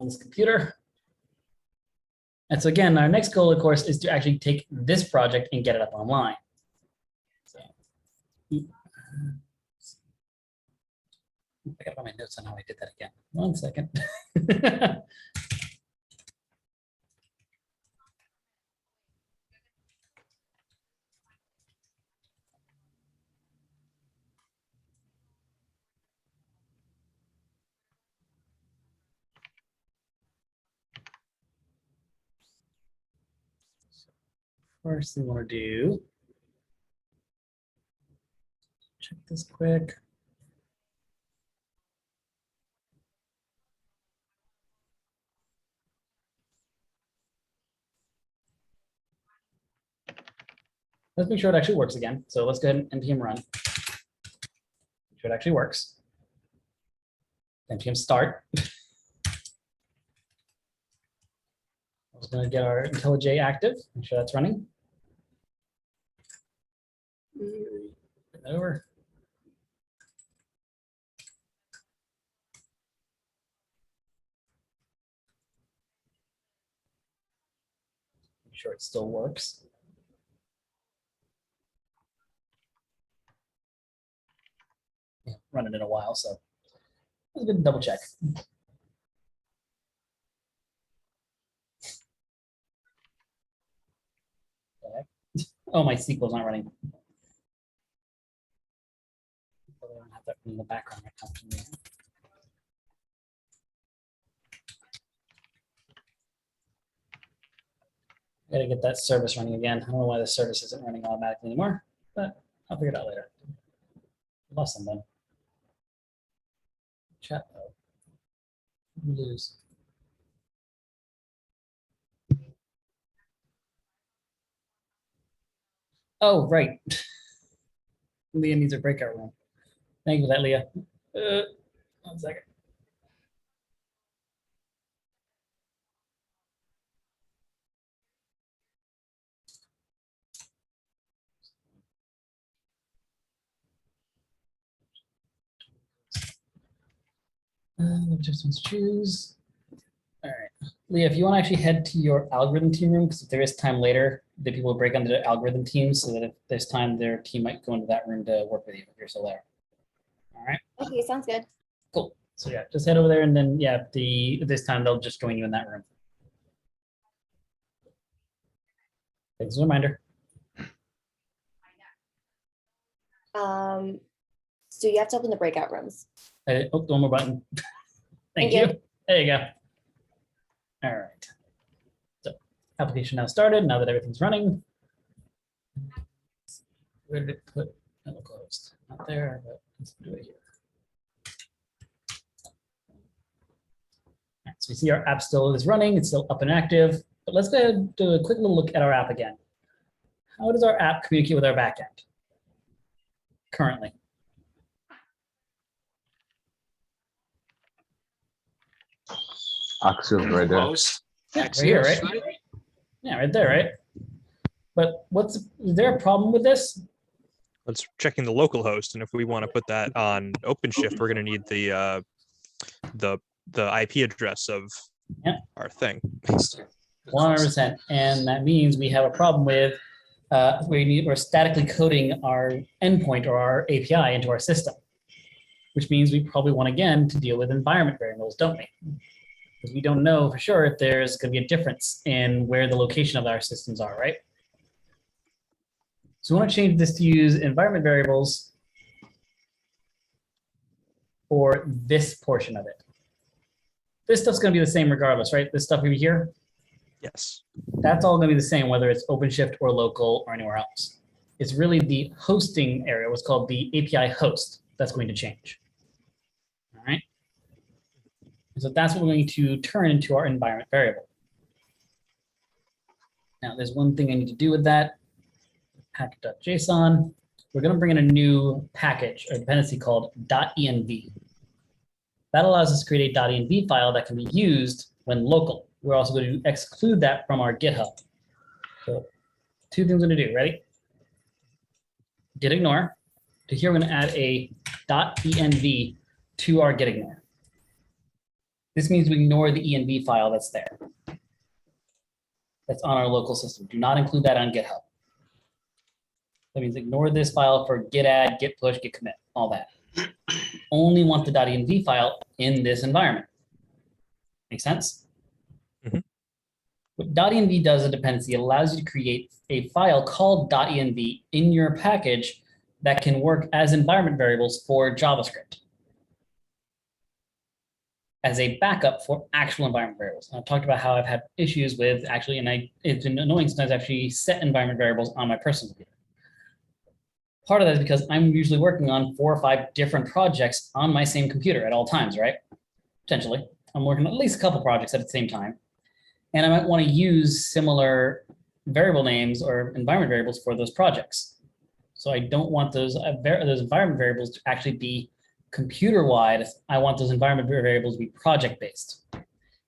on this computer. And so again, our next goal, of course, is to actually take this project and get it up online. So, I got all my notes on how I did that again. 1 second. First thing we want to do, check this quick. Let's make sure it actually works again. So let's go ahead and npm run. Make sure it actually works. npm start. I was going to get our IntelliJ active. Make sure that's running. Bring that over. Make sure it still works. Yeah, run it in a while, so it's good to double check. Okay. Oh, my SQL's not running. I don't have that in the background right now. Gotta get that service running again. I don't know why the service isn't running automatically anymore, but I'll figure it out later. Lost someone. Chat though. Lose. Oh, right. Leah needs a breakout room. Thank you for that, Leah. 1 second. Just choose. All right, Leah, if you want to actually head to your algorithm team room, because if there is time later, the people will break onto the algorithm team, so that if there's time, their team might go into that room to work with you if you're still there. All right. Okay, sounds good. Cool. So yeah, just head over there, and then yeah, if there's time, they'll just join you in that room. Thanks as a reminder. So you have to open the breakout rooms. Oh, one more button. Thank you. There you go. All right. So application now started. Now that everything's running. Where did it put localhost? Not there, but let's do it here. All right, so we see our app still is running. It's still up and active. But let's go ahead and do a quick little look at our app again. How does our app communicate with our backend currently? Axios right there. Yeah, right here, right? Yeah, right there, right? But is there a problem with this? Let's checking the local host, and if we want to put that on OpenShift, we're going to need the IP address of our thing. 100%, and that means we have a problem with we're statically coding our endpoint or our API into our system, which means we probably want again to deal with environment variables, don't we? Because we don't know for sure if there's going to be a difference in where the location of our systems are, right? So we want to change this to use environment variables for this portion of it. This stuff's going to be the same regardless, right? This stuff over here, Yes. that's all going to be the same, whether it's OpenShift or local or anywhere else. It's really the hosting area, what's called the API host, that's going to change. All right. And so that's what we're going to turn into our environment variable. Now, there's one thing I need to do with that. Package.json. We're going to bring in a new package or dependency called .env. That allows us to create a .env file that can be used when local. We're also going to exclude that from our GitHub. So 2 things we're going to do. Ready? Git ignore. To here, we're going to add a .env to our git ignore. This means we ignore the env file that's there. That's on our local system. Do not include that on GitHub. That means ignore this file for git add, git push, git commit, all that. Only want the .env file in this environment. Make sense? Mhm. What .env does as a dependency allows you to create a file called .env in your package that can work as environment variables for JavaScript as a backup for actual environment variables. And I've talked about how I've had issues with actually, and it's been annoying sometimes actually set environment variables on my personal computer. Part of that is because I'm usually working on 4 or 5 different projects on my same computer at all times, right? Potentially. I'm working on at least a couple projects at the same time. And I might want to use similar variable names or environment variables for those projects. So I don't want those environment variables to actually be computer-wide. I want those environment variables to be project-based.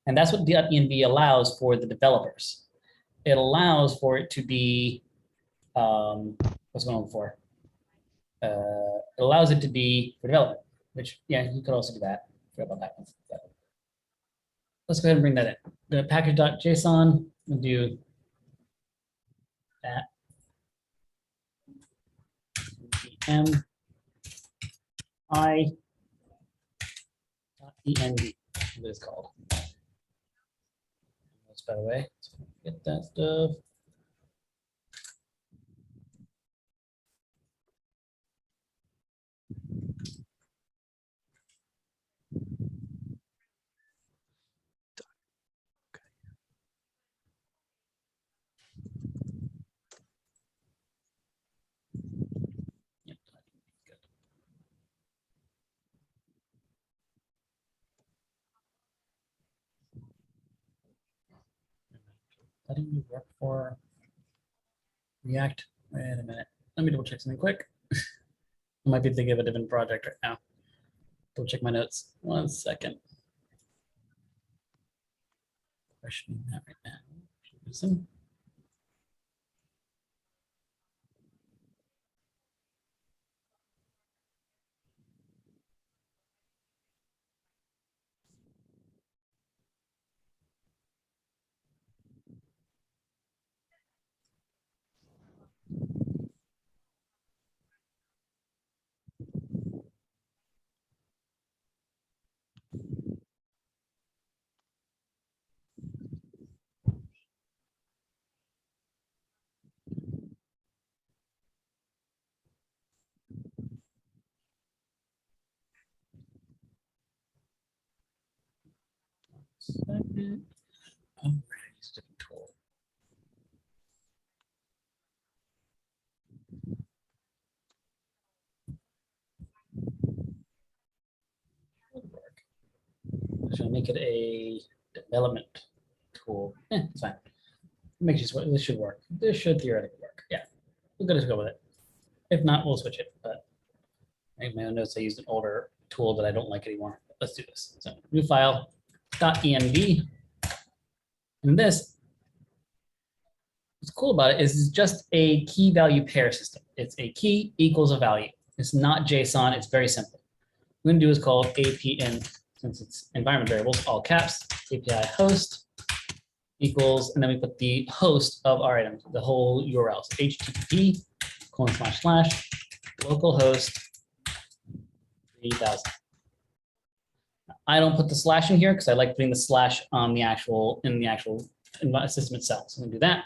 And that's what .env allows for the developers. It allows for it to be, what's going on for? It allows it to be for development, which, yeah, you could also do that. Forgot about that one. Let's go ahead and bring that in. The package.json, we'll do that. M I env, what it's called. That's by the way, get that stuff. Yep. Good. That didn't work for React. Wait a minute. Let me double check something quick. I might be thinking of a different project right now. Double check my notes. 1 second. Questioning that right now. Listen. Second. All right, different tool. Should I make it a development tool? It's fine. Makes you this should work. This should theoretically work. Yeah, we're gonna go with it. If not, we'll switch it. But I notice I used an older tool that I don't like anymore. Let's do this. So new file .env, and this. What's cool about it is it's just a key value pair system. It's a key equals a value. It's not JSON. It's very simple. What we're gonna do is call APN, since it's environment variables, all caps, API host equals, and then we put the host of our item, the whole URL. So HTTP / localhost 3000. I don't put the slash in here because I like putting the slash on the actual system itself. So I'm gonna do that.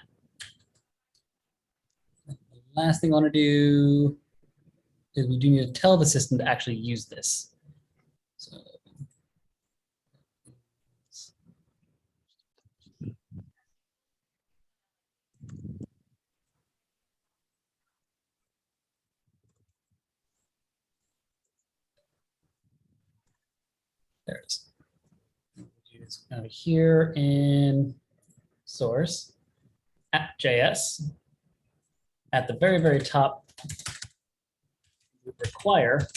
The last thing I want to do is we do need to tell the system to actually use this. So there it is. It's over here in source at JS. At the very, very top, we require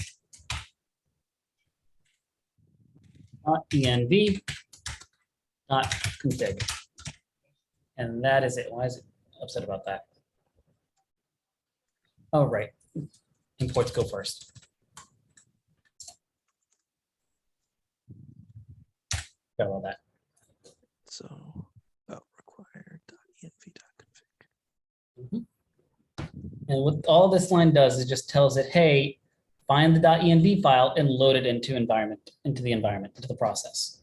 .env .config. And that is it. Why is it upset about that? Oh, right. Imports go first. Forgot about that. So, required.env.config. Mhm. And what all this line does is just tells it, hey, find the .env file and load it into the environment, into the process.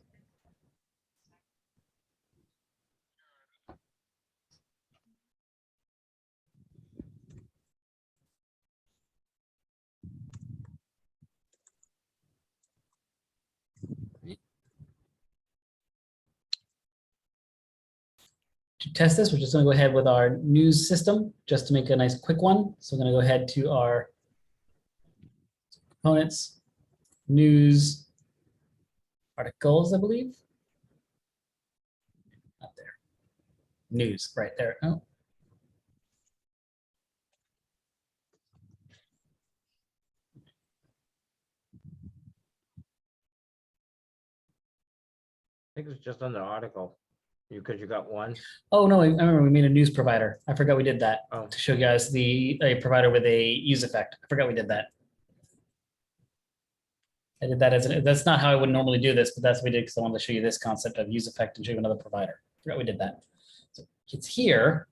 To test this, we're just going to go ahead with our news system just to make a nice quick one. So we're going to go ahead to our components, news, articles, I believe. Not there. News, right there. Oh. I think it's just on the article. Because you got one. Oh, no, I remember we made a news provider. I forgot we did that Oh, to show you guys a provider with a use effect. I forgot we did that. I did that that's not how I would normally do this, but that's what we did because I wanted to show you this concept of use effect and show you another provider. I forgot we did that. So it's here.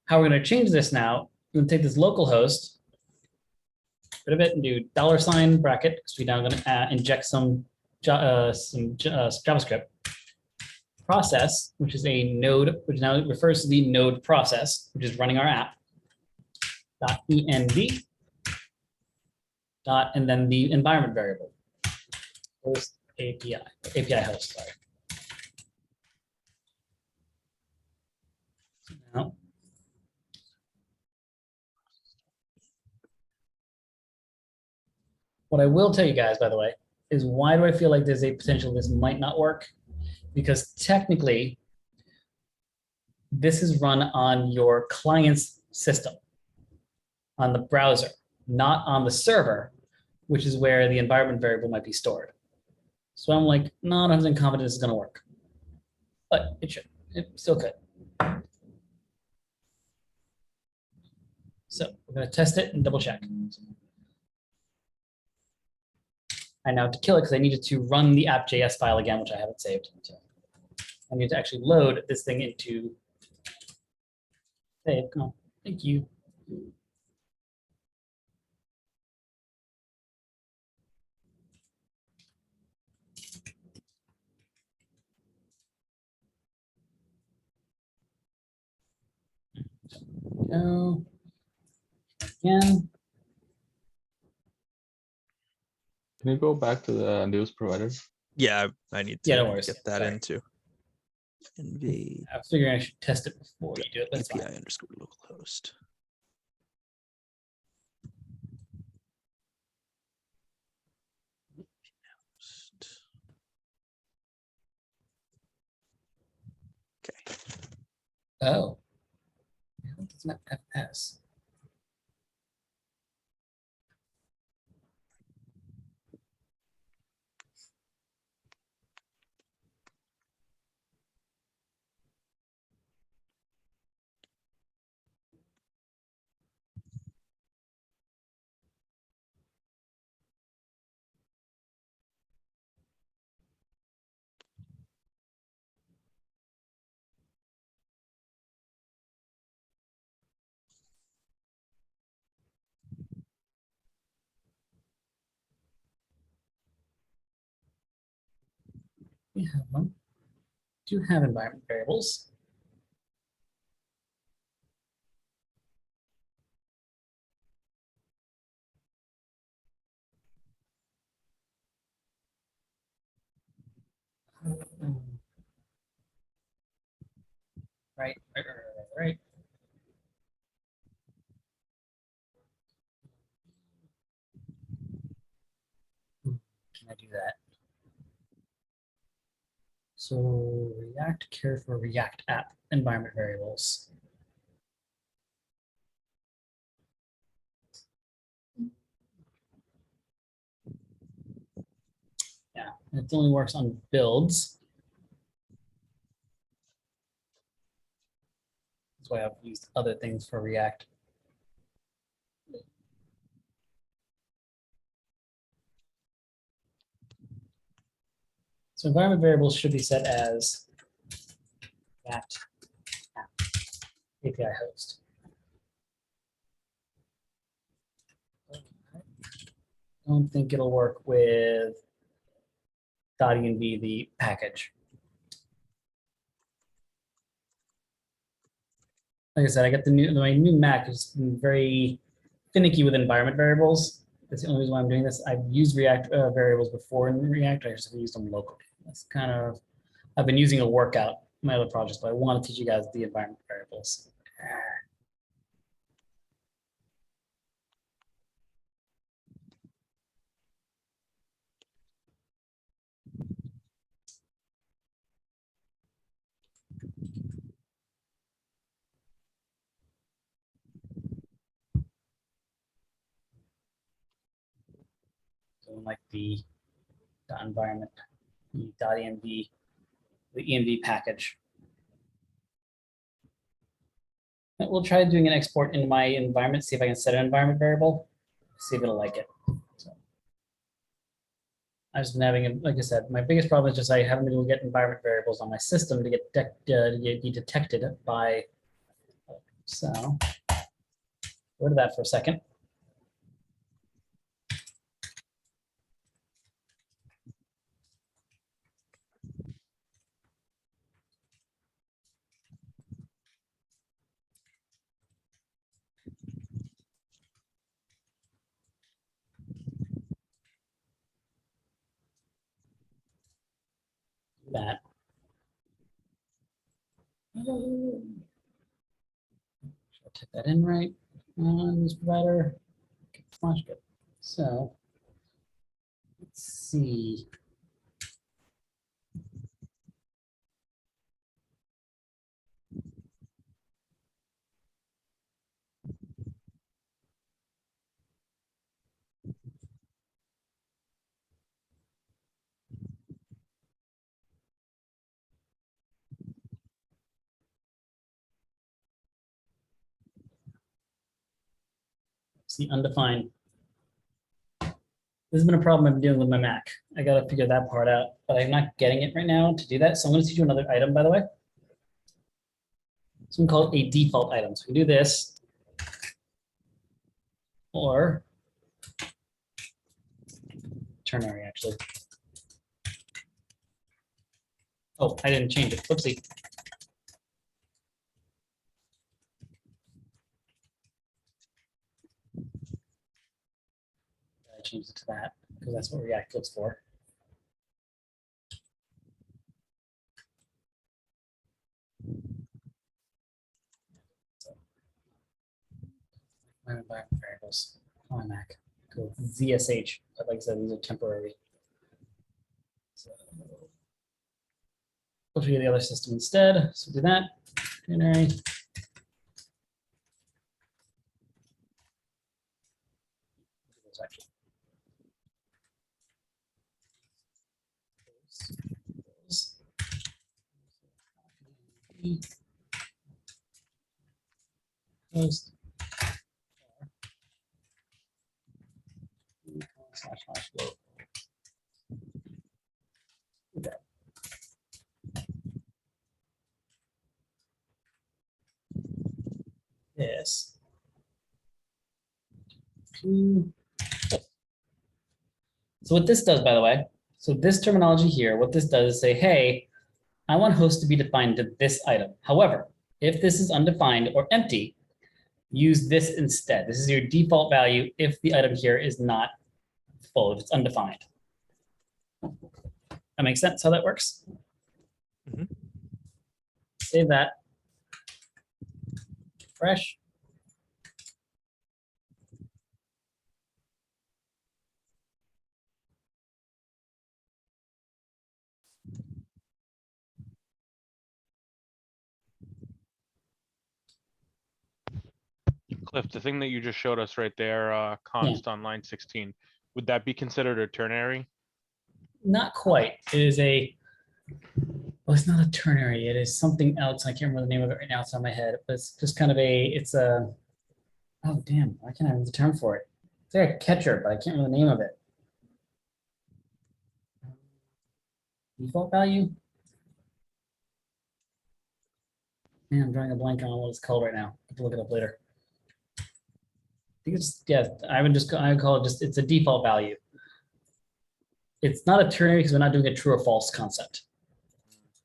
How we're going to change this now, we're going to take this local host, rid of it, and do $ bracket, because we're now going to inject some JavaScript process, which is a node, which now refers to the node process, which is running our app, .env, and then the environment variable, host API host, sorry. Now, what I will tell you guys, by the way, is why do I feel like there's a potential this might not work? Because technically, this is run on your client's system, on the browser, not on the server, which is where the environment variable might be stored. So I'm like, not 100% confident this is going to work, but it should. It still could. So we're going to test it and double check. I now have to kill it because I needed to run the app.js file again, which I haven't saved. So I need to actually load this thing into save. Oh, thank you. Go again. Can you go back to the news provider? Yeah, I need Yeah, no to worries. get that Sorry. into NV I was figuring I should test it before you do it. That's API fine. underscore localhost. Okay. Oh. It's not FS. We have one. Do have environment variables. Right. Can I do that? So React care for React app environment variables. Yeah, and it only works on builds. That's why I've used other things for React. So environment variables should be set as that API host. I don't think it'll work with .env, the package. Like I said, I got my new Mac is very finicky with environment variables. That's the only reason why I'm doing this. I've used React variables before in React. I just have used them locally. That's kind of, I've been using a workout in my other projects, but I want to teach you guys the environment variables. So like the .environment, the .env, the env package. And we'll try doing an export into my environment, see if I can set an environment variable, see if it'll like it. So I've just been having, like I said, my biggest problem is just I haven't been able to get environment variables on my system to be detected by. So go to that for a second. That. Should I type that in right? News provider. Launch good. So let's see. See, undefined. This has been a problem I've been dealing with my Mac. I got to figure that part out, but I'm not getting it right now to do that. So I'm going to teach you another item, by the way. So we can call it a default item. So we can do this, or ternary, actually. Oh, I didn't change it. Whoopsie. I changed it to that because that's what React looks for. So, my environment variables on my Mac. Cool. ZSH, but like I said, these are temporary. So we'll show you the other system instead. So do that. Ternary. Host. // local. Okay. This. So what this does, by the way, so this terminology here, what this does is say, hey, I want host to be defined to this item. However, if this is undefined or empty, use this instead. This is your default value if the item here is not full, if it's undefined. That makes sense how that works? Mhm. Save that. Refresh. Cliff, the thing that you just showed us right there, const on line 16, would that be considered a ternary? Not quite. It is a, well, it's not a ternary. It is something else. I can't remember the name of it right now. It's on my head, but it's just kind of a, it's a, oh, damn. I can't remember the term for it. It's like a catcher, but I can't remember the name of it. Default value. Man, I'm drawing a blank on what it's called right now. I have to look it up later. I think it's, yeah, I would call it just, it's a default value. It's not a ternary because we're not doing a true or false concept.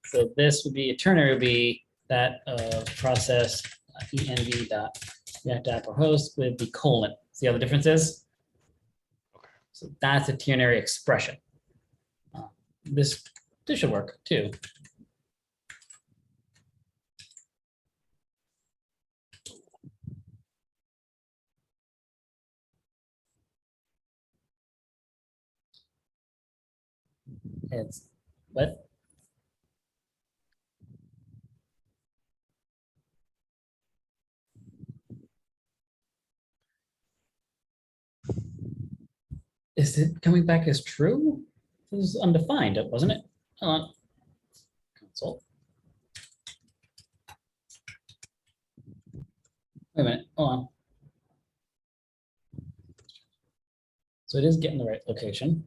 So this would be, a ternary would be that process env dot react app or host with the colon. See how the difference is? Okay. So that's a ternary expression. This should work too. It's what? Is it coming back as true? It was undefined, wasn't it? Hold on. Console. Wait a minute, hold on. So it is getting the right location.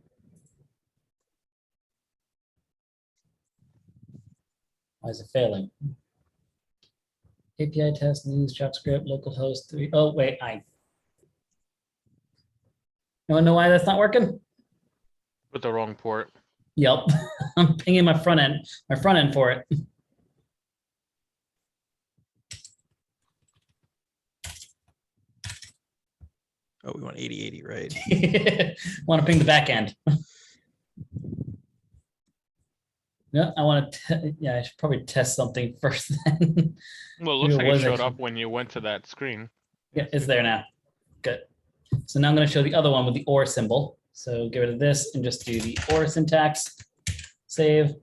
Why is it failing? API test, news, JavaScript, localhost 3. Oh, wait, you wanna know why that's not working? Put the wrong port. Yep, I'm pinging my front end for it. Oh, we want 80/80, right? Want to ping the back end. Yeah, I want to. Yeah, I should probably test something first. Then. Well, it Maybe looks like it was showed actually- up when you went to that screen. Yeah, it's there now. Good. So now I'm going to show the other one with the or symbol. So get rid of this and just do the or syntax. Save.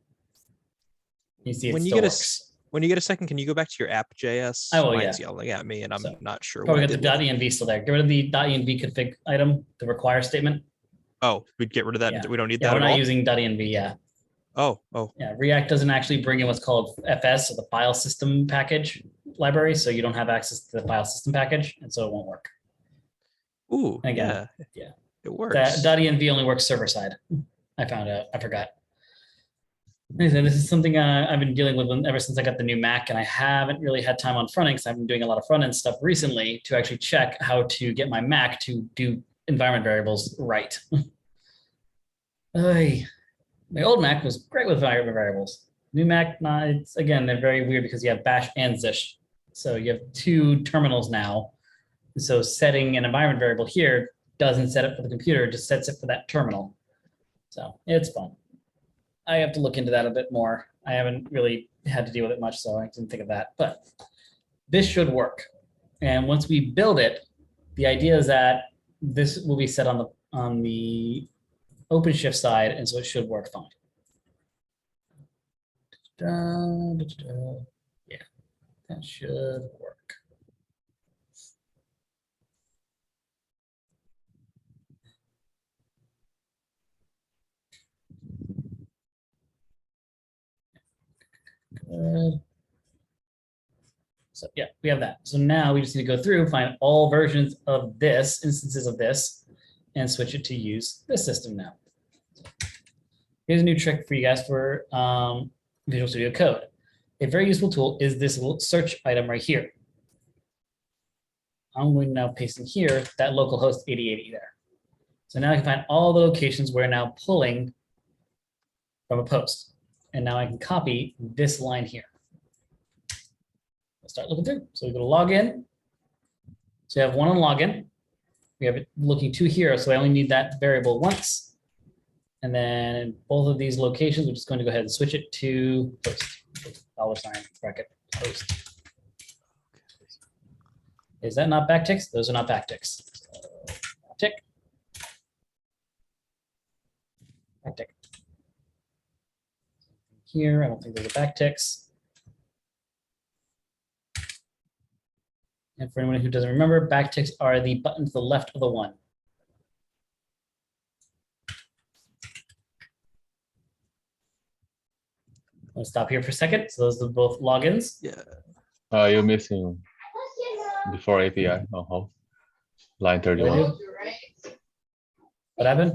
You see, it When you still get a works. When you get a second, can you go back to your app.js? I will, Mine's yeah. yelling at me, and I'm So, not sure Probably what got I the did with it. .env still there. Get rid of the .env config item, the require statement. Oh, we'd get rid of that. Yeah. We don't need Yeah, that we're at not all. using .env. Yeah. Oh, Yeah, React doesn't actually bring in what's called FS, or the file system package library, so you don't have access to the file system package, and so it won't work. ooh, Again, yeah, yeah. it works. That .env only works server side. I found out. I forgot. Anyway, this is something I've been dealing with ever since I got the new Mac, and I haven't really had time on front end because I've been doing a lot of front end stuff recently to actually check how to get my Mac to do environment variables right. My old Mac was great with environment variables. New Mac, nah, it's again, they're very weird because you have bash and zish. So you have two terminals now. So setting an environment variable here doesn't set it for the computer, it just sets it for that terminal. So it's fun. I have to look into that a bit more. I haven't really had to deal with it much, so I didn't think of that. But this should work. And once we build it, the idea is that this will be set on the OpenShift side, and so it should work fine. Yeah, that should work. Good. So yeah, we have that. So now we just need to go through, find all versions of this, instances of this, and switch it to use this system now. Here's a new trick for you guys for Visual Studio Code. A very useful tool is this little search item right here. I'm going to now paste in here that localhost 8080 there. So now I can find all the locations we're now pulling from a post. And now I can copy this line here. Let's start looking through. So we go to login. So you have one on login. We have it looking to here. So I only need that variable once. And then in both of these locations, we're just going to go ahead and switch it to post. $, bracket, post. Is that not backticks? Those are not backticks. Tick. Backtick. Here, I don't think those are backticks. And for anyone who doesn't remember, backticks are the button to the left of the one. I'll stop here for a second. So those are both logins. Yeah. You're missing before API. Oh, line 31. What happened?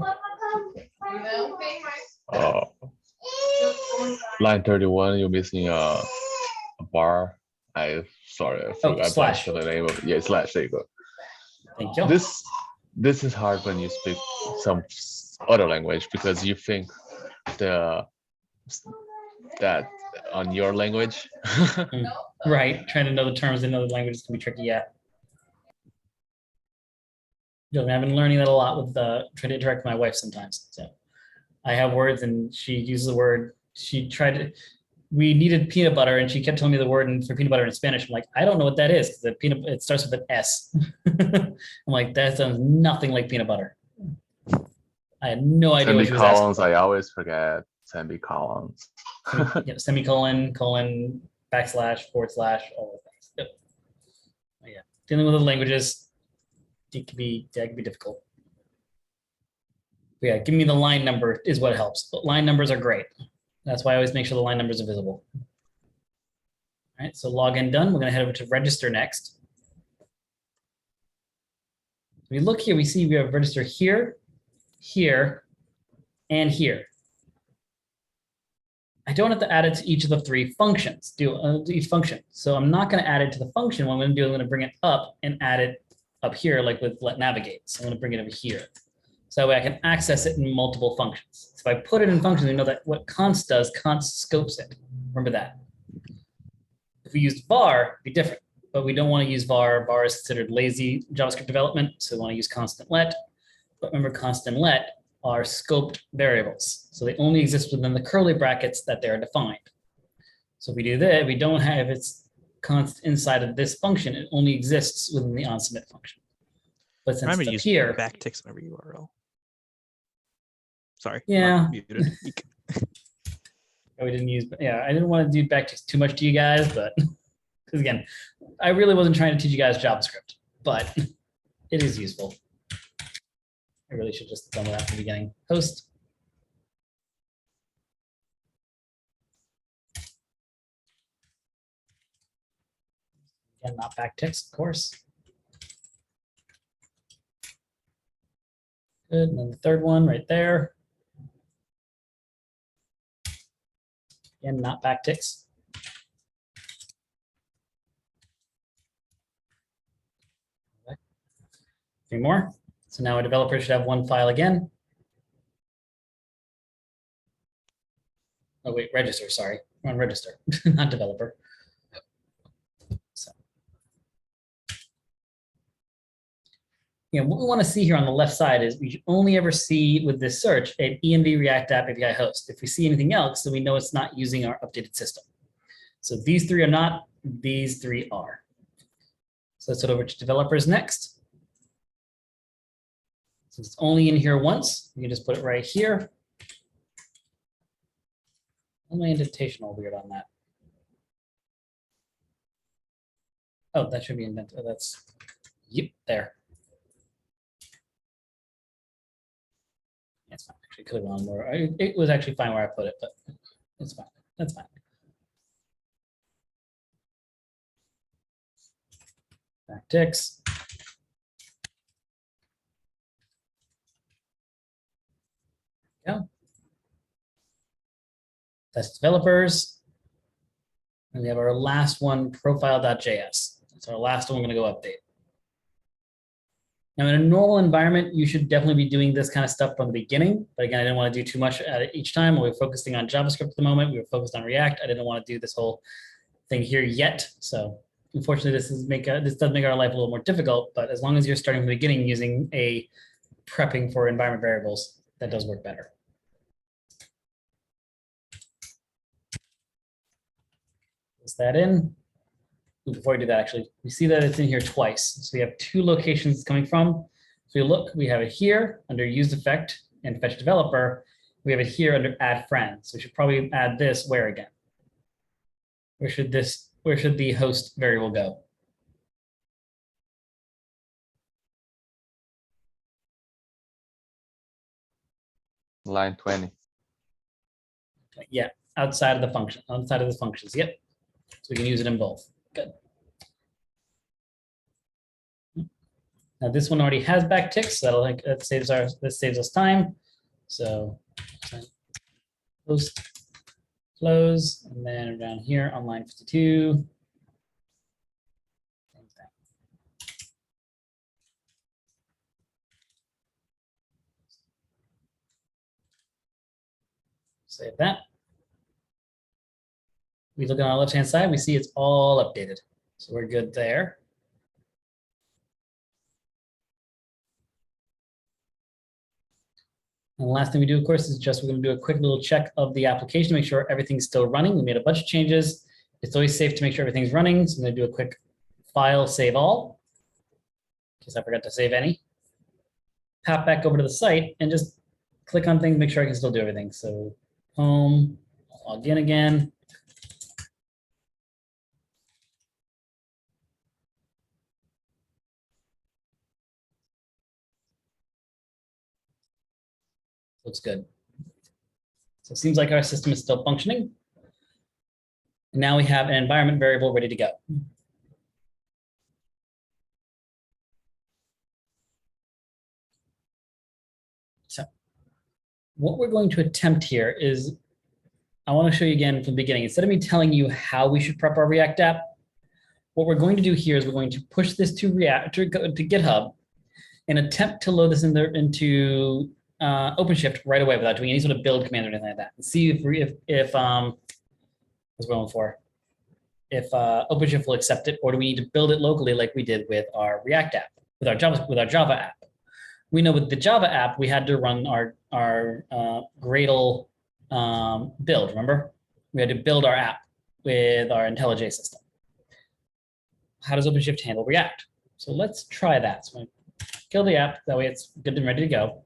Oh, line 31, you're missing a bar. Sorry, I forgot slash. the name of it. Yeah, slash. There you go. Thank you. This is hard when you speak some other language because you think that on your language. Right, trying to know the terms in other languages can be tricky, yeah. I've been learning that a lot with trying to interact with my wife sometimes. So I have words and she uses the word, we needed peanut butter and she kept telling me the word for peanut butter in Spanish. I'm like, I don't know what that is. It starts with an S. I'm like, that sounds nothing like peanut butter. I had no idea what she was asking. Semicolons, I always forget semicolons. Yeah, semicolon, colon, backslash, forward slash, all of things. Yep. Yeah, dealing with the languages, that can be difficult. But yeah, give me the line number is what helps. But line numbers are great. That's why I always make sure the line numbers are visible. All right, so login done. We're going to head over to register next. We look here, we see we have register here, here, and here. I don't have to add it to each of the three functions, to each function. So I'm not going to add it to the function. What I'm going to do, I'm going to bring it up and add it up here, like with let navigate. So I'm going to bring it over here. So that way I can access it in multiple functions. So if I put it in functions, we know that what const does, const scopes it. Remember that. If we used var, it'd be different, but we don't want to use var. Var is considered lazy JavaScript development. So we want to use constant let. But remember, constant let are scoped variables. So they only exist within the curly brackets that they're defined. So if we do that, we don't have its const inside of this function. It only exists within the onSubmit function. But since Remember to it's use here, backticks on every URL. Sorry. Yeah. Muted. we didn't use, yeah, I didn't want to do backticks too much to you guys, but because again, I really wasn't trying to teach you guys JavaScript, but it is useful. I really should just have done that from the beginning. Host. Again, not backticks, of course. Good, and then the third one right there. Again, not backticks. Okay. 3 more. So now a developer should have one file again. Oh wait, register, sorry. We're on register, not developer. So. Yeah, what we want to see here on the left side is we should only ever see with this search an env React App API host. If we see anything else, then we know it's not using our updated system. So these 3 are not, these 3 are. So let's head over to developers next. Since it's only in here once, you can just put it right here. My indentation all weird on that. Oh, that should be indented. Oh, that's, yep, there. It's fine. Actually, could have gone more. It was actually fine where I put it, but it's fine. That's fine. Backticks. Yeah. That's developers. And we have our last one, profile.js. That's our last one we're going to go update. Now, in a normal environment, you should definitely be doing this kind of stuff from the beginning. But again, I didn't want to do too much at it each time. We were focusing on JavaScript at the moment. We were focused on React. I didn't want to do this whole thing here yet. So unfortunately, this does make our life a little more difficult. But as long as you're starting from the beginning using a prepping for environment variables, that does work better. Is that in? Before I do that, actually, we see that it's in here twice. So we have 2 locations it's coming from. So you look, we have it here under used effect and fetch developer. We have it here under add friends. So we should probably add this where again? Where should the host variable go? Line 20. Yeah, outside of the function, outside of the functions. Yep. So we can use it in both. Good. Now this one already has backticks, so that saves us time. So host close, and then down here on line 52. Same thing. Save that. We look on our left-hand side, we see it's all updated. So we're good there. And the last thing we do, of course, is just we're going to do a quick little check of the application to make sure everything's still running. We made a bunch of changes. It's always safe to make sure everything's running. So I'm going to do a quick file save all, in case I forgot to save any. Pop back over to the site and just click on things, make sure I can still do everything. So home, log in again. Looks good. So it seems like our system is still functioning. And now we have an environment variable ready to go. So what we're going to attempt here is, I want to show you again from the beginning. Instead of me telling you how we should prep our React app, what we're going to do here is we're going to push this to GitHub and attempt to load this into OpenShift right away without doing any sort of build command or anything like that. And see if what's going for, if OpenShift will accept it, or do we need to build it locally like we did with our React app, with our Java app. We know with the Java app we had to run our Gradle build. Remember, we had to build our app with our IntelliJ system. How does OpenShift handle React? So let's try that. So I'm gonna kill the app. That way it's good and ready to go.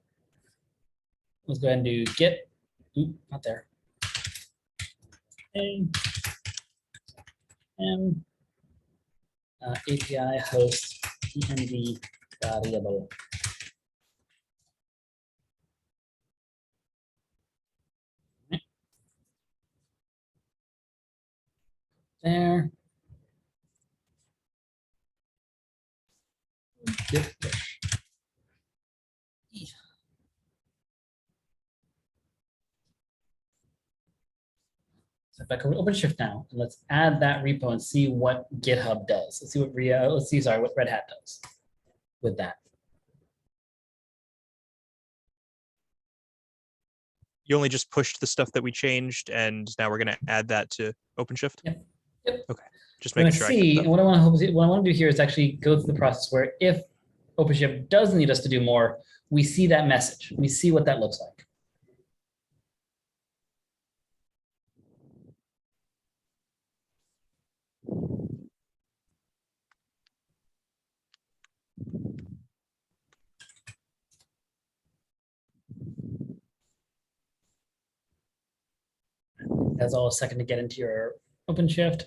Let's go ahead and do git. Oop, not there. Okay. API host env variable. There. Git push. So back over to OpenShift now, and let's add that repo and see what GitHub does. Let's see what what Red Hat does with that. You only just pushed the stuff that we changed, and now we're going to add that to OpenShift? Yep. Yep. Okay. Just We're making gonna sure see, I and got what I want to do here is actually go through the process where if OpenShift does need us to do more, we see that message. We see what that looks like. That's all a second to get into your OpenShift.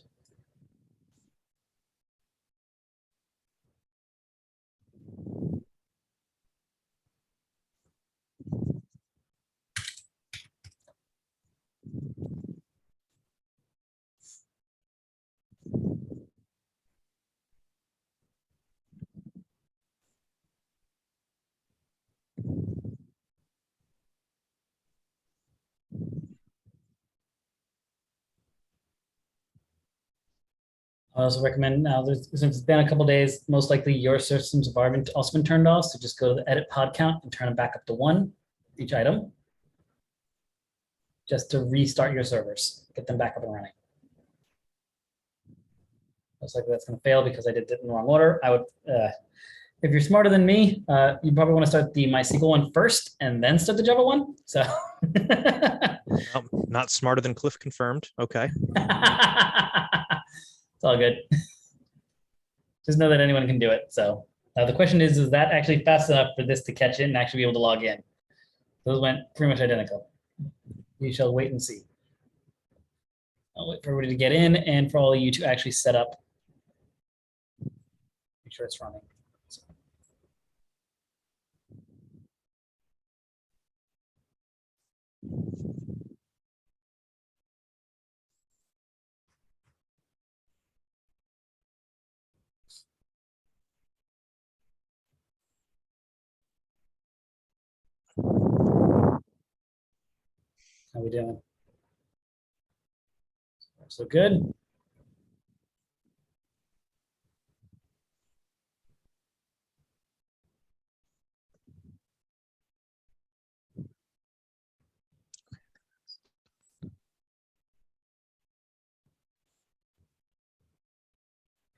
I also recommend now, since it's been a couple days, most likely your systems have also been turned off. So just go to the edit pod count and turn it back up to 1, each item, just to restart your servers, get them back up and running. Most likely that's going to fail because I did it in the wrong order. I would, if you're smarter than me, you probably want to start the MySQL one first and then start the Java one. So not smarter than Cliff confirmed. Okay. it's all good. Just know that anyone can do it. So the question is that actually fast enough for this to catch it and actually be able to log in? Those went pretty much identical. We shall wait and see. I'll wait for everybody to get in and for all of you to actually set up. Make sure it's running. So. How we doing? So good.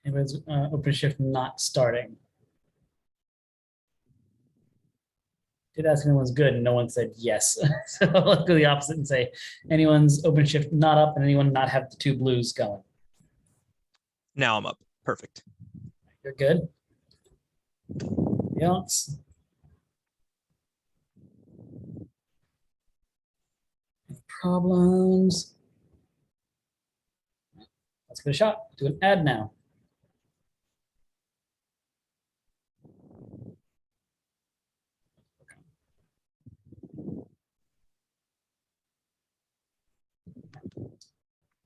It was OpenShift not starting. Did ask if anyone's good, and no one said yes. So let's go the opposite and say anyone's OpenShift not up and anyone not have the 2 blues going. Now I'm up. Perfect. You're good. Else? Any problems? Let's give it a shot. Do an add now.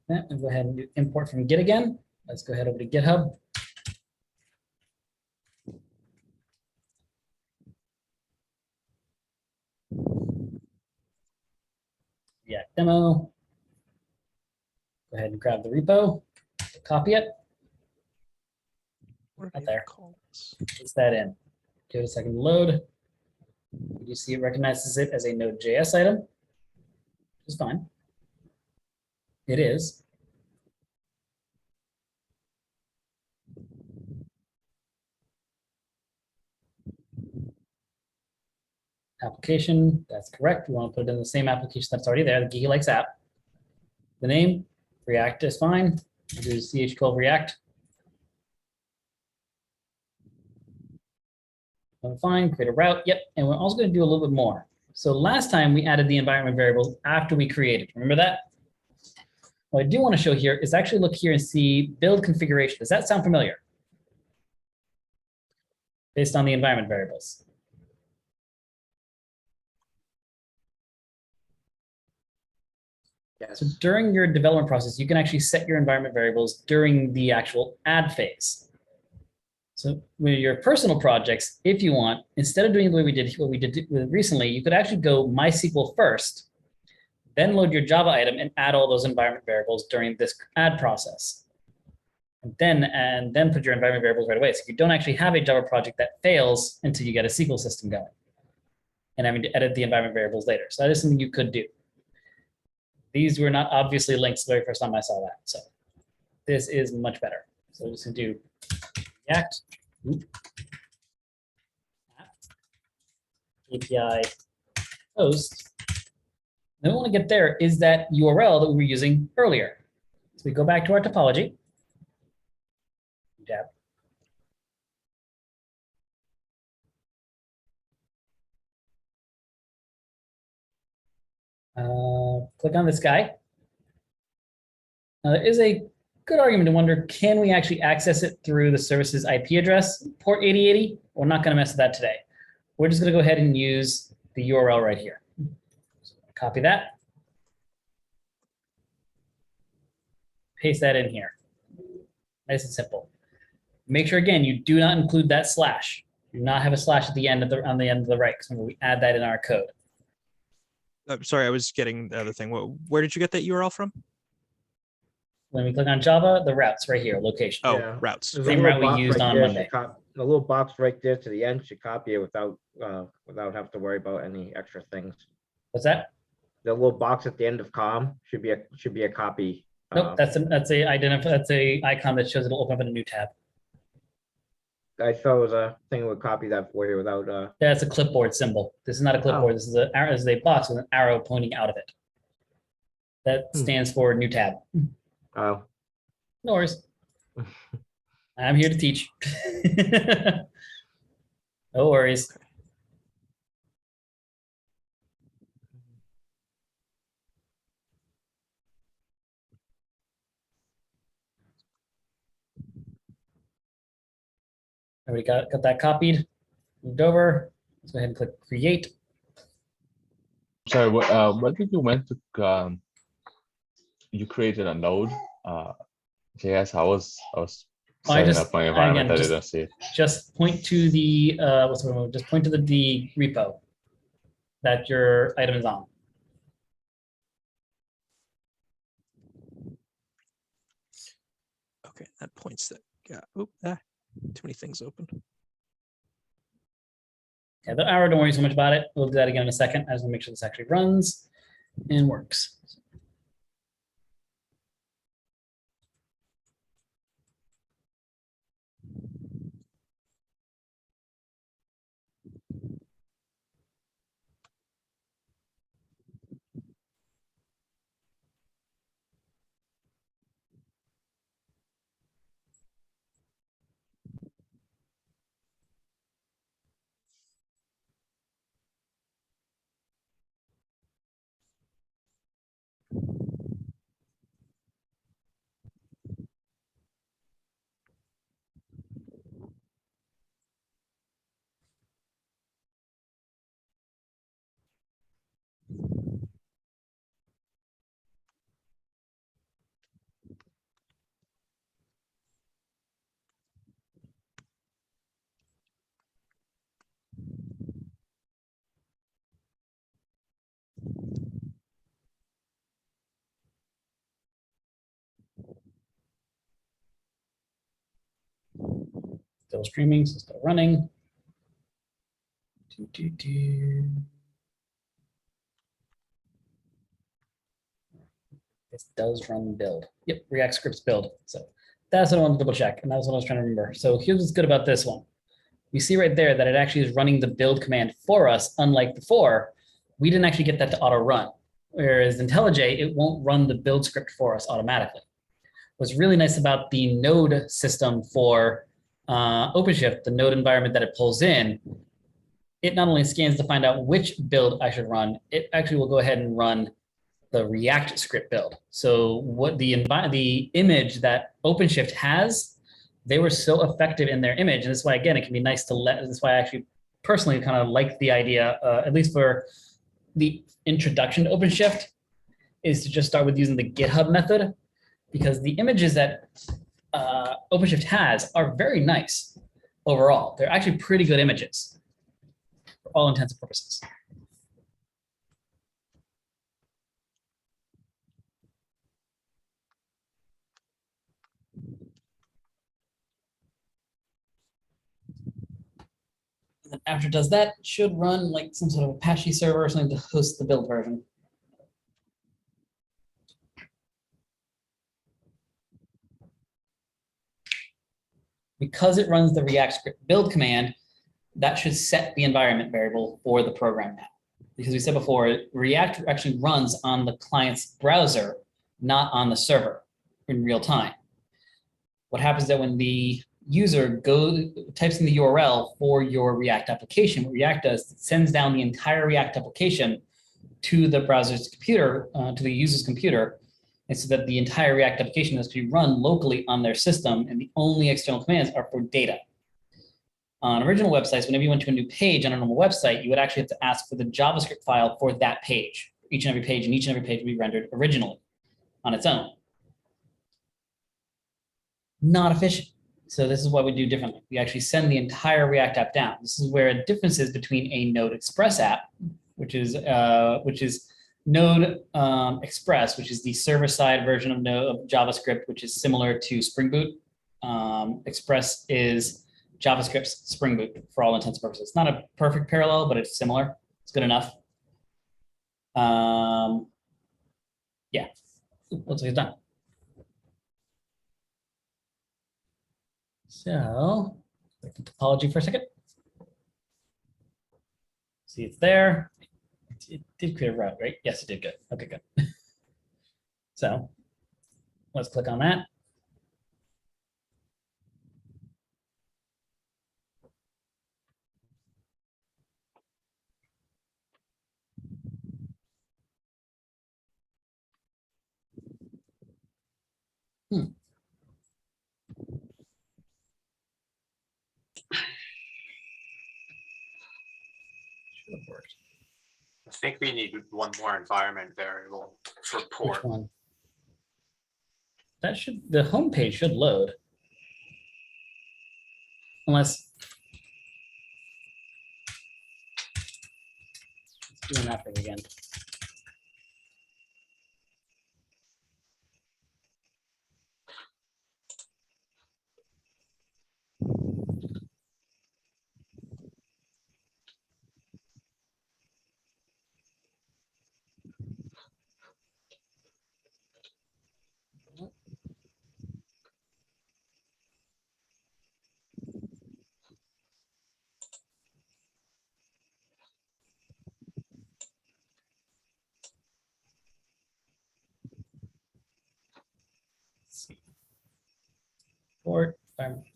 Yeah, and go ahead and do import from Git again. Let's go ahead over to GitHub. Yeah, demo. Go ahead and grab the repo, copy it, What Right do there. you call this? paste that in. Give it a second to load. You see it recognizes it as a Node.js item, which is fine. It is. Application, that's correct. We want to put it in the same application that's already there, the Geeky Likes app. The name, React is fine. We'll do ch12 React. Fine, create a route. Yep, and we're also going to do a little bit more. So last time we added the environment variables after we created. Remember that? What I do want to show here is actually look here and see build configuration. Does that sound familiar? Based on the environment variables. So during your development process, you can actually set your environment variables during the actual add phase. So with your personal projects, if you want, instead of doing what we did recently, you could actually go MySQL first, then load your Java item and add all those environment variables during this add process. And then put your environment variables right away. So you don't actually have a Java project that fails until you get a SQL system going and having to edit the environment variables later. So that is something you could do. These were not obviously links the very first time I saw that. So this is much better. So we're just gonna do React API host. Then what we want to get there is that URL that we were using earlier. So we go back to our topology. Tab. Click on this guy. Now, there is a good argument to wonder, can we actually access it through the service's IP address, port 8080? We're not going to mess with that today. We're just going to go ahead and use the URL right here. So copy that. Paste that in here. Nice and simple. Make sure, again, you do not include that slash. Do not have a slash at the end of on the end of the right, because we add that in our code. Sorry, I was getting the other thing. Where did you get that URL from? When we click on Java, the routes right here, location. Oh, Yeah. routes. There's a Same little route we box used right on there, Monday. The little box right there to the end should copy it without having to worry about any extra things. What's that? The little box at the end of com should be a copy. Nope, that's a icon that shows it'll open up in a new tab. I thought it was a thing that would copy that for you without. That's a clipboard symbol. This is not a clipboard. Oh. This is a box with an arrow pointing out of it. That stands for new tab. Oh. No worries. I'm here to teach. No worries. We got that copied, moved over. Let's go ahead and click create. Sorry, what did you meant to? You created a node. JS. I was setting up my environment. I didn't see it. Just point to the what's the word? Just point to the repo that your item is on. Okay, that points that. Yeah. Too many things open. Okay, the hour, don't worry so much about it. We'll do that again in a second. I just want to make sure this actually runs and works. Still streaming, so still running. This does run build. Yep, React scripts build. So that's what I wanted to double check, and that's what I was trying to remember. So here's what's good about this one. We see right there that it actually is running the build command for us, unlike before. We didn't actually get that to auto run. Whereas IntelliJ, it won't run the build script for us automatically. What's really nice about the node system for OpenShift, the node environment that it pulls in, it not only scans to find out which build I should run, it actually will go ahead and run the React script build. So what the image that OpenShift has, they were so effective in their image. And that's why, again, it can be nice to that's why I actually personally kind of like the idea, at least for the introduction to OpenShift, is to just start with using the GitHub method, because the images that OpenShift has are very nice overall. They're actually pretty good images for all intents and purposes. And then after it does that, it should run like some sort of Apache server or something to host the build version. Because it runs the React script build command, that should set the environment variable for the program now. Because we said before, React actually runs on the client's browser, not on the server in real time. What happens is that when the user types in the URL for your React application, what React does, it sends down the entire React application to the browser's computer, to the user's computer, and so that the entire React application is to be run locally on their system, and the only external commands are for data. On original websites, whenever you went to a new page on a normal website, you would actually have to ask for the JavaScript file for that page. Each and every page, and each and every page would be rendered originally on its own. Not efficient. So this is what we do differently. We actually send the entire React app down. This is where a difference is between a Node Express app, which is Node Express, which is the server-side version of JavaScript, which is similar to Spring Boot. Express is JavaScript's Spring Boot for all intents and purposes. It's not a perfect parallel, but it's similar. It's good enough. Yeah, looks like it's done. So, click the topology for a second. See, it's there. It did create a route, right? Yes, it did. Good. Okay, good. So, let's click on that. Should have worked. I think we need one more environment variable for Which port. one? That should, the home page should load. Unless. Let's do that thing again. import environment.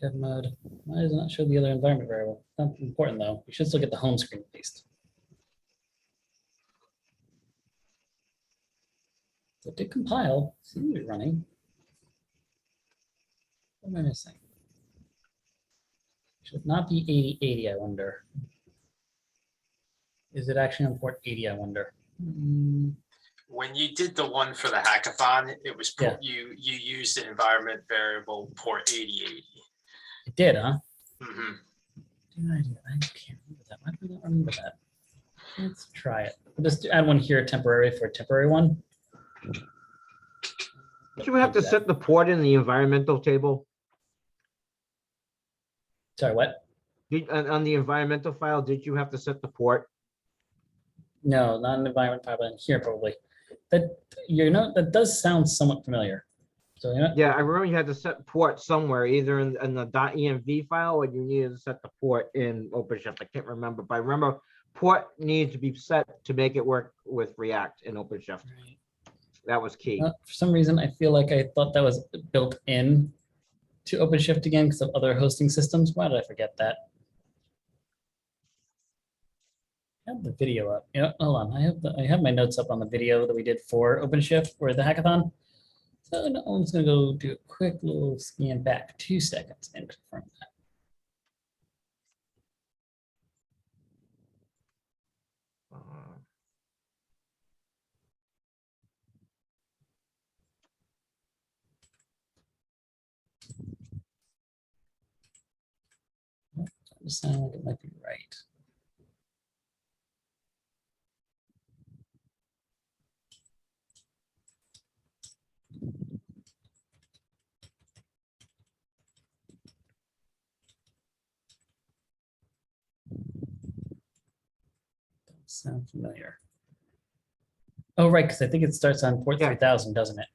Dev mode. Why does it not show the other environment variable? Not important though. We should still get the home screen at least. So it did compile. Seems to be running. What am I missing? Should not be 8080, I wonder. Is it actually on port 80, I wonder? When you did the one for the hackathon, it was Yeah. you used an environment variable port 8080. It did, huh? Mhm. Did I do that? I can't remember that. Why do I not remember that? Let's try it. We'll just add one here temporary for a temporary one. Did you have to set the port in the environmental table? Sorry, what? On the environmental file, did you have to set the port? No, not an environment file, but in here probably. That does sound somewhat familiar. So Yeah, I remember you had to set port somewhere, either in the .env file, or you needed to set the port in OpenShift. I can't remember, but I remember port needs to be set to make it work with React in OpenShift. right. That was key. For some reason, I feel like I thought that was built in to OpenShift again because of other hosting systems. Why did I forget that? I have the video up. Hold on. I have my notes up on the video that we did for OpenShift for the hackathon. So I'm just gonna go do a quick little scan back 2 seconds and confirm that. It sounds like it might be right. Sound familiar. Oh, right, because I think it starts on port Yeah. 3000, doesn't it?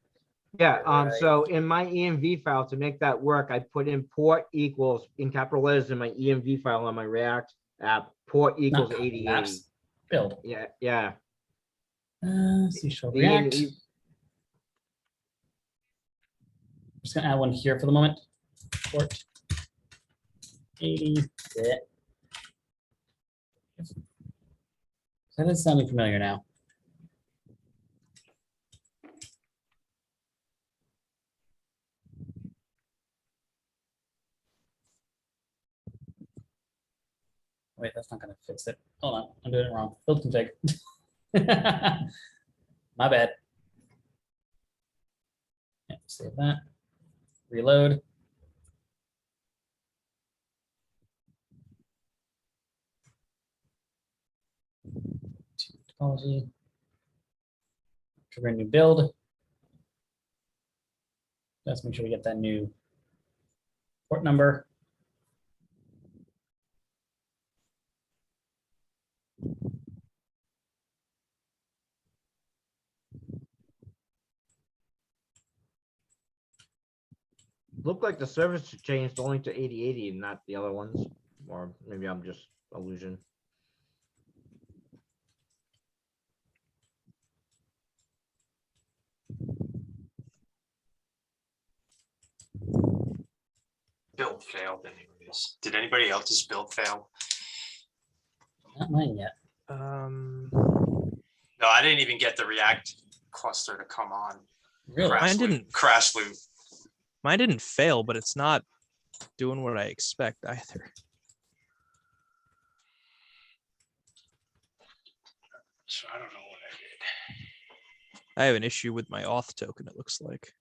Yeah, Right. so in my env file, to make that work, I put in port equals in capital letters in my env file on my React app, port equals Not 8080. maps. Build. Yeah. C# The React. env Just gonna add one here for the moment. Port 80. Yeah. That is sounding familiar now. Wait, that's not gonna fix it. Hold on, I'm doing it wrong. Build config. My bad. Yeah, save that. Reload. Topology. Trigger a new build. Let's make sure we get that new port number. looked like the service changed only to 8080 and not the other ones, or maybe I'm just illusion. Build failed anyways. Did anybody else's build fail? Not mine yet. No, I didn't even get the React cluster to come on. Really? Crash Mine loop- didn't. Crash loop. Mine didn't fail, but it's not doing what I expect either. So I don't know what I did. I have an issue with my auth token, it looks like.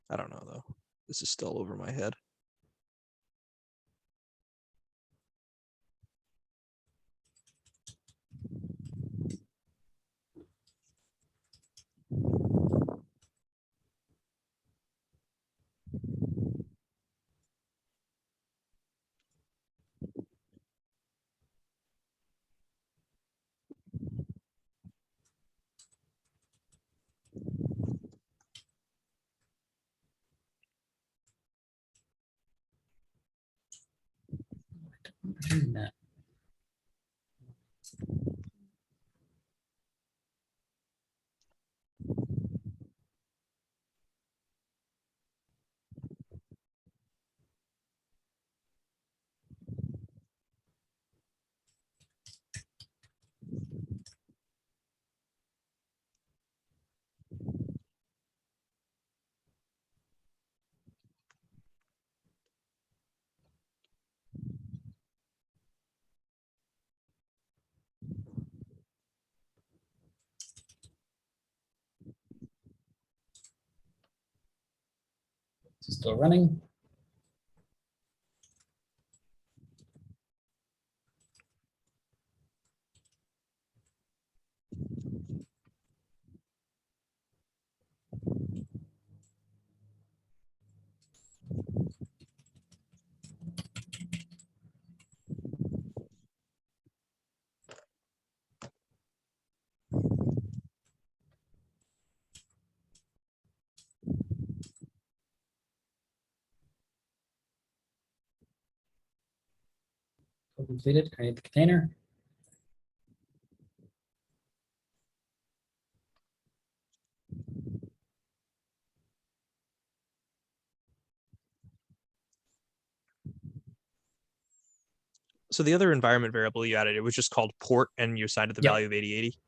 I don't know though. This is still over my head. Doing that. Still running. Completed. Create the container. So the other environment variable you added, it was just called port and you assigned it the Yep. value of 8080.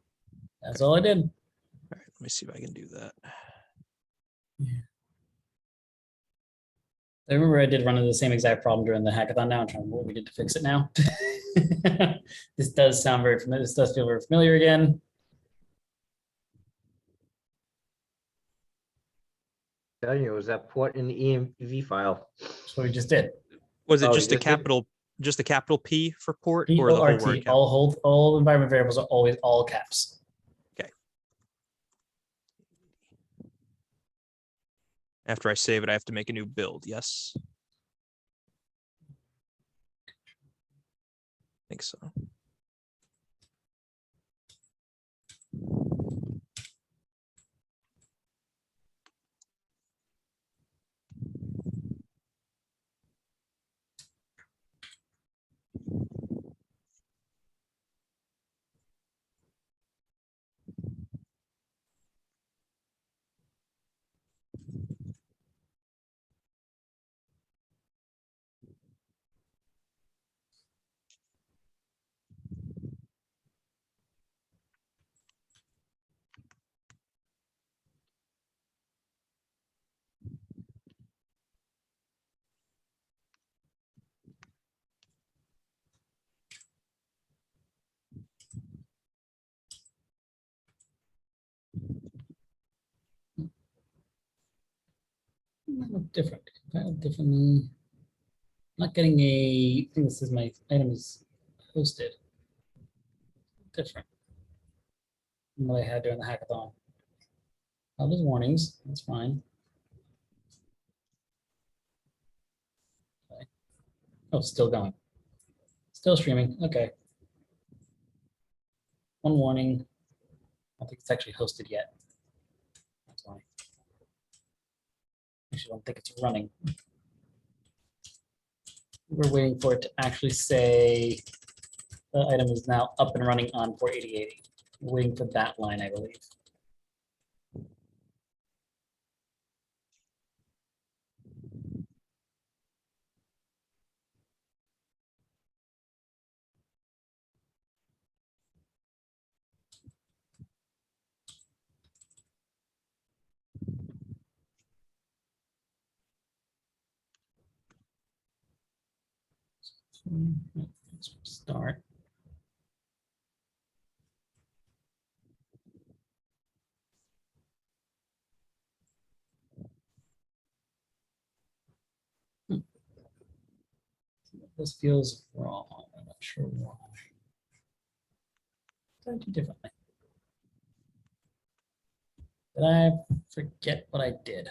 That's all I did. All right, let me see if I can do that. I remember I did run into the same exact problem during the hackathon. Now I'm trying to remember what we did to fix it now. This does sound very familiar. This does feel very familiar again. Telling you, it was that port in the ENV file. That's what we just did. Was it Oh, just you a just did? capital P for port or the whole word? PORT. All environment variables are always all caps. After I save it, I have to make a new build. Yes. I think so. Might look different. Might look differently. Not getting a thing that says my item is hosted. Different than what I had during the hackathon. Oh, there's warnings. That's fine. Okay. Oh, still going. Still streaming. Okay. One warning. I don't think it's actually hosted yet. That's why. Actually, I don't think it's running. We're waiting for it to actually say the item is now up and running on port 8080. We're waiting for that line, I believe. Let's start. This feels wrong. I'm not sure why. What did I do differently? Did I forget what I did?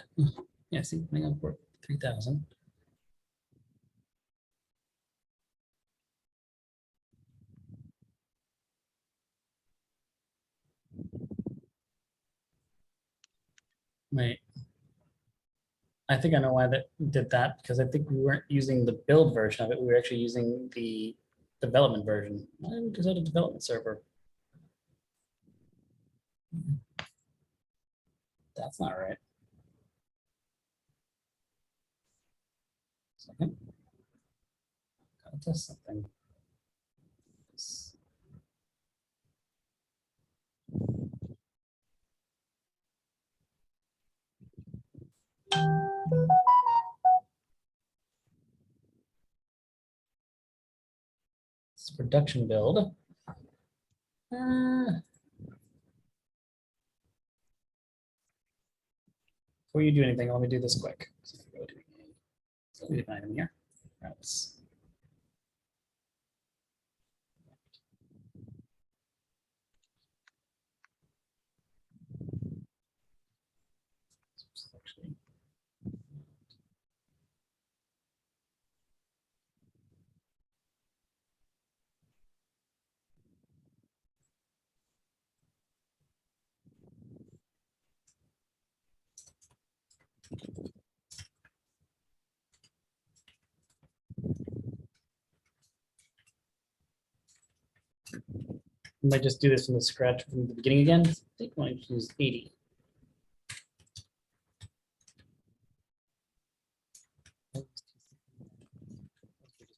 Yeah, see, running on port 3000. Wait. I think I know why that did that, because I think we weren't using the build version of it. We were actually using the development version. Why did we just have a development server? That's not right. Second. Gotta test something. It's production build. Before you do anything, let me do this quick. So go to So we have an item here. Routes. Actually, I might just do this from the scratch from the beginning again. I think I want to use 80.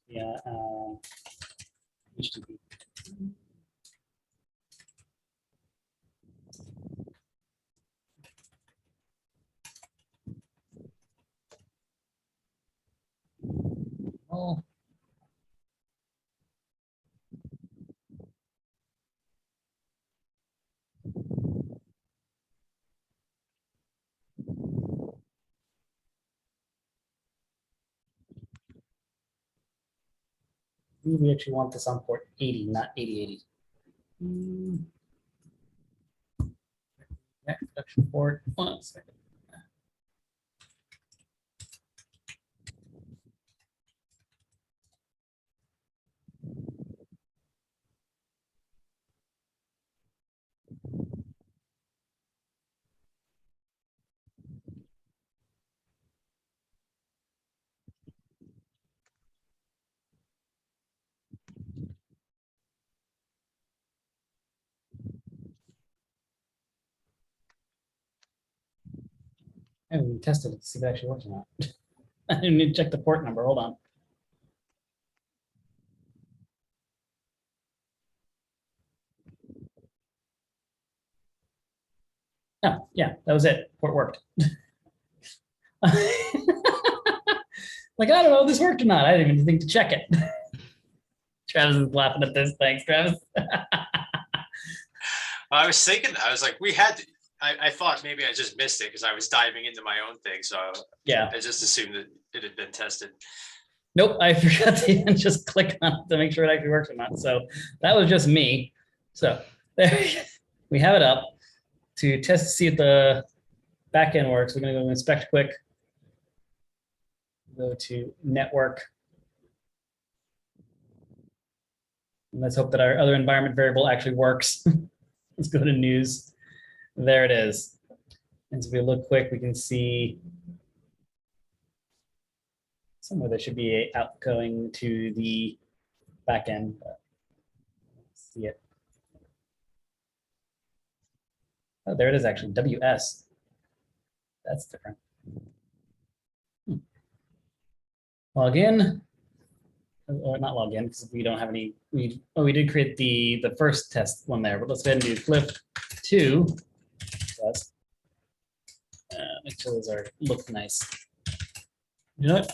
Yeah, HTTP. Oh. We actually want this on port 80, not 8080. Yeah, production port. 1 second. I haven't even tested it to see if it actually works or not. I didn't need to check the port number. Hold on. Oh, yeah, that was it. Port worked. Like, I don't know if this worked or not. I didn't even think to check it. Travis is laughing at this. Thanks, Travis. I was thinking, I was like, we had to, I thought maybe I just missed it because I was diving into my own thing. So Yeah. I just assumed that it had been tested. Nope, I forgot to even just click on it to make sure it actually works or not. So that was just me. So there we have it up to test to see if the backend works. We're going to go inspect quick. Go to network. And let's hope that our other environment variable actually works. Let's go to news. There it is. And so if we look quick, we can see somewhere there should be a outgoing to the backend. See it. Oh, there it is actually, WS. That's different. Log in, or not log in because we don't have any. We did create the first test one there, but let's go ahead and do flip 2. Test. Make sure those are look nice. You know what?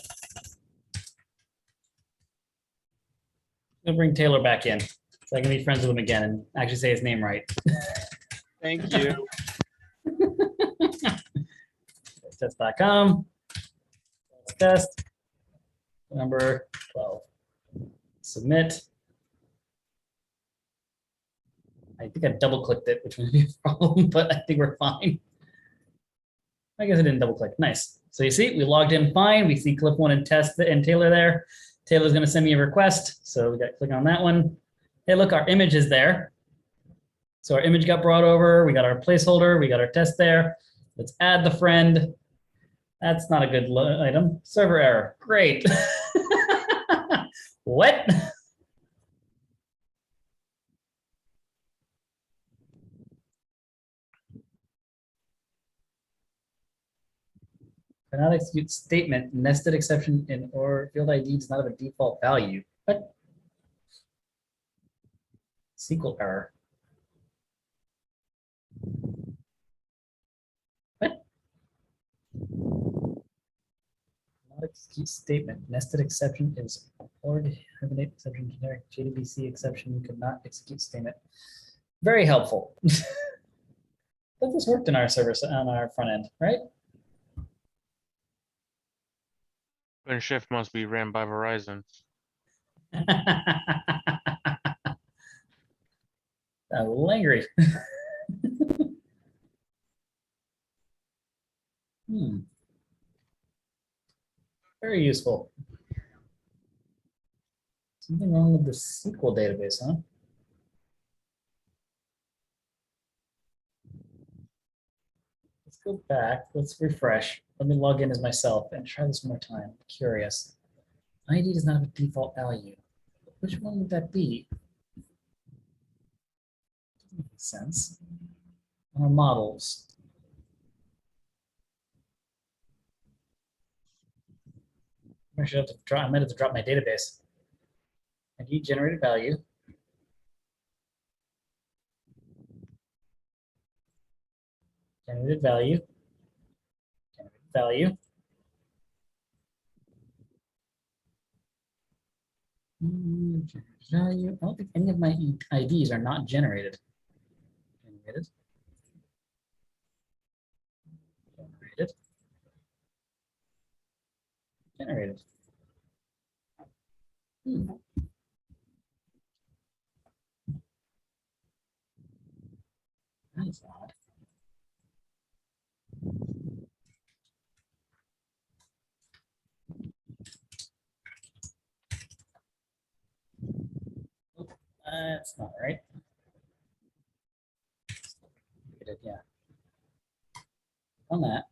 I'm gonna bring Taylor back in so I can be friends with him again and actually say his name right. Thank you. Test.com. Test. Number 12. Submit. I think I double clicked it, which would be a problem, but I think we're fine. I guess I didn't double click. Nice. So you see, we logged in fine. We see Cliff 1 and Test and Taylor there. Taylor's going to send me a request. So we got to click on that one. Hey, look, our image is there. So our image got brought over. We got our placeholder. We got our test there. Let's add the friend. That's not a good item. Server error. Great. What? Cannot execute statement, nested exception in or field ID does not have a default value. What? SQL error. What? Not execute statement, nested exception is or terminate exception generic JDBC exception could not execute statement. Very helpful. But this worked in our service on our front end, right? OpenShift must be ran by Verizon. A little angry. Very useful. Something wrong with the SQL database, huh? Let's go back. Let's refresh. Let me log in as myself and try this one more time. I'm curious. ID does not have a default value. Which one would that be? Doesn't make sense. Our models. I should have to drop. I might have to drop my database. ID generated value. Generated value. Generated value. Generated value. I don't think any of my IDs are not generated. Generated. Generated. Generated. That's odd. That's not right. Yeah. On that.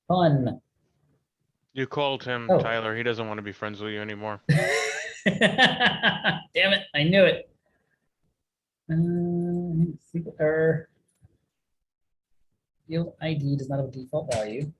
Fun. You called him, Oh. Tyler. He doesn't want to be friends with you anymore. Damn it, I knew it. SQL error. Field ID does not have a default value.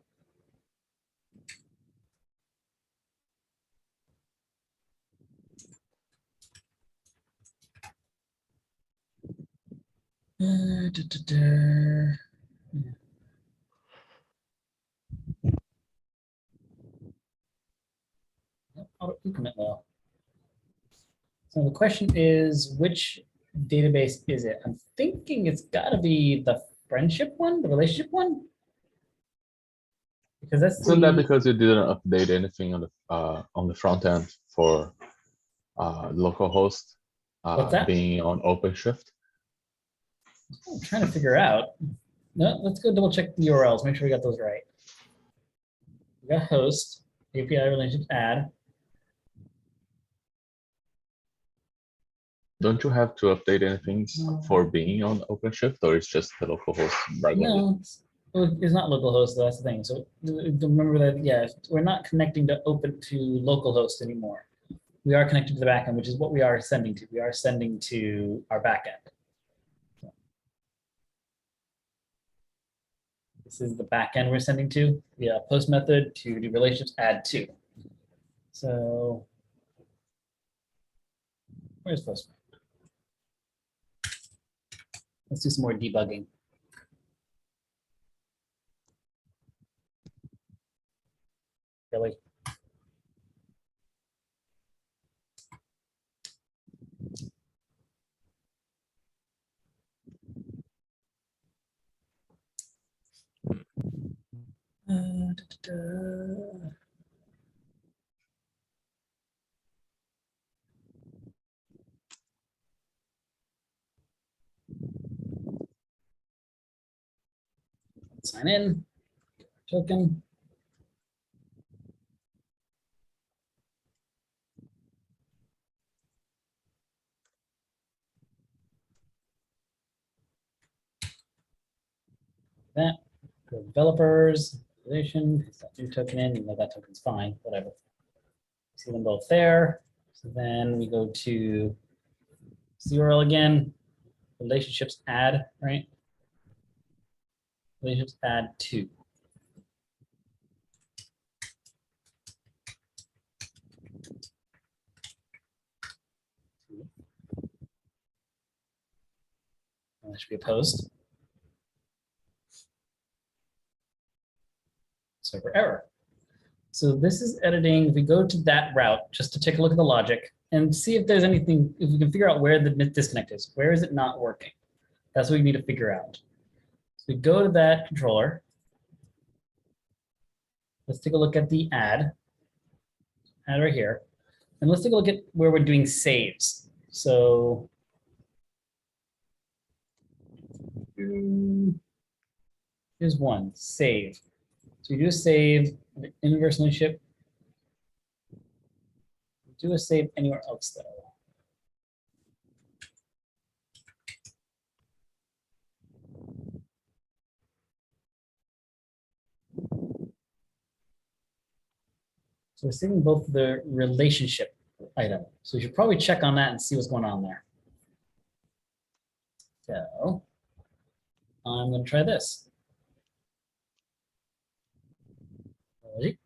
Auto increment though. So the question is, which database is it? I'm thinking it's got to be the friendship one, the relationship one, because that's Isn't that the because you didn't update anything on the front end for localhost What's that? being on OpenShift? I'm trying to figure out. No, let's go double check the URLs. Make sure we got those right. We got host, API relationships add. Don't you have to update anything for being on OpenShift, or it's just the localhost regularly? No, it's not localhost. That's the thing. So remember that, yeah, we're not connecting to localhost anymore. We are connected to the backend, which is what we are sending to. We are sending to our backend. This is the backend we're sending to via post method to the relationships add to. So where's post method? Let's do some more debugging. Really? Sign in, token. That, go to developers, relation, paste that new token in, even though that token's fine, whatever. See them both there. So then we go to URL again, relationships add, right? Relationships add to. And that should be a post. Server error. So this is editing. If we go to that route, just to take a look at the logic, and see if there's anything, if we can figure out where the disconnect is. Where is it not working? That's what we need to figure out. So we go to that controller. Let's take a look at the add right here. And let's take a look at where we're doing saves. So here's one, save. So you do a save in inverse relationship. Do a save anywhere else though. So we're saving both the relationship item. So we should probably check on that and see what's going on there. So I'm going to try this. Ready?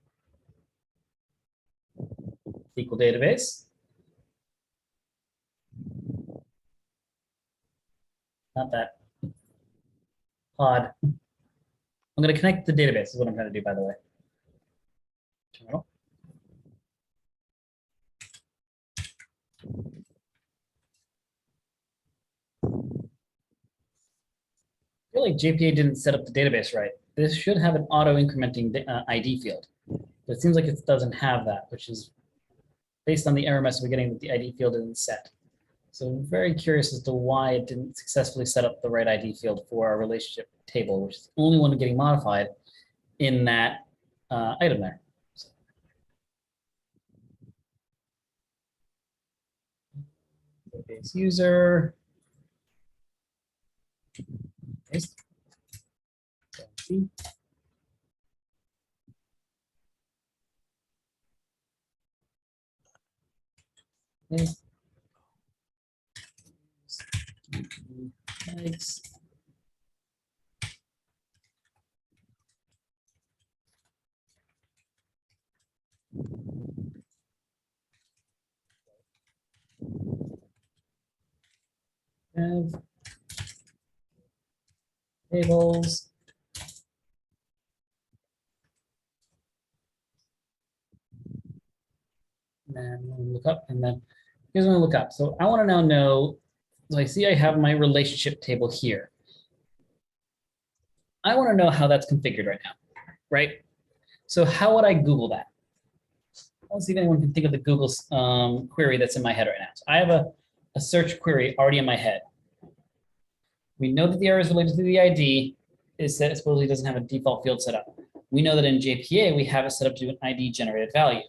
SQL database. Not that. Pod. I'm going to connect the database is what I'm trying to do, by the way. Terminal. I feel like JPA didn't set up the database right. This should have an auto incrementing ID field. But it seems like it doesn't have that, which is based on the error message we're getting that the ID field isn't set. So I'm very curious as to why it didn't successfully set up the right ID field for our relationship table, which is the only one getting modified in that item there. So. Database user. Paste. See. Thanks. Have tables. And then we'll look up, and then here's what I look up. So I want to now know, so I see I have my relationship table here. I want to know how that's configured right now, right? So how would I Google that? Let's see if anyone can think of the Google query that's in my head right now. So I have a search query already in my head. We know that the error is related to the ID. Is that it supposedly doesn't have a default field set up. We know that in JPA, we have it set up to do an ID generated value.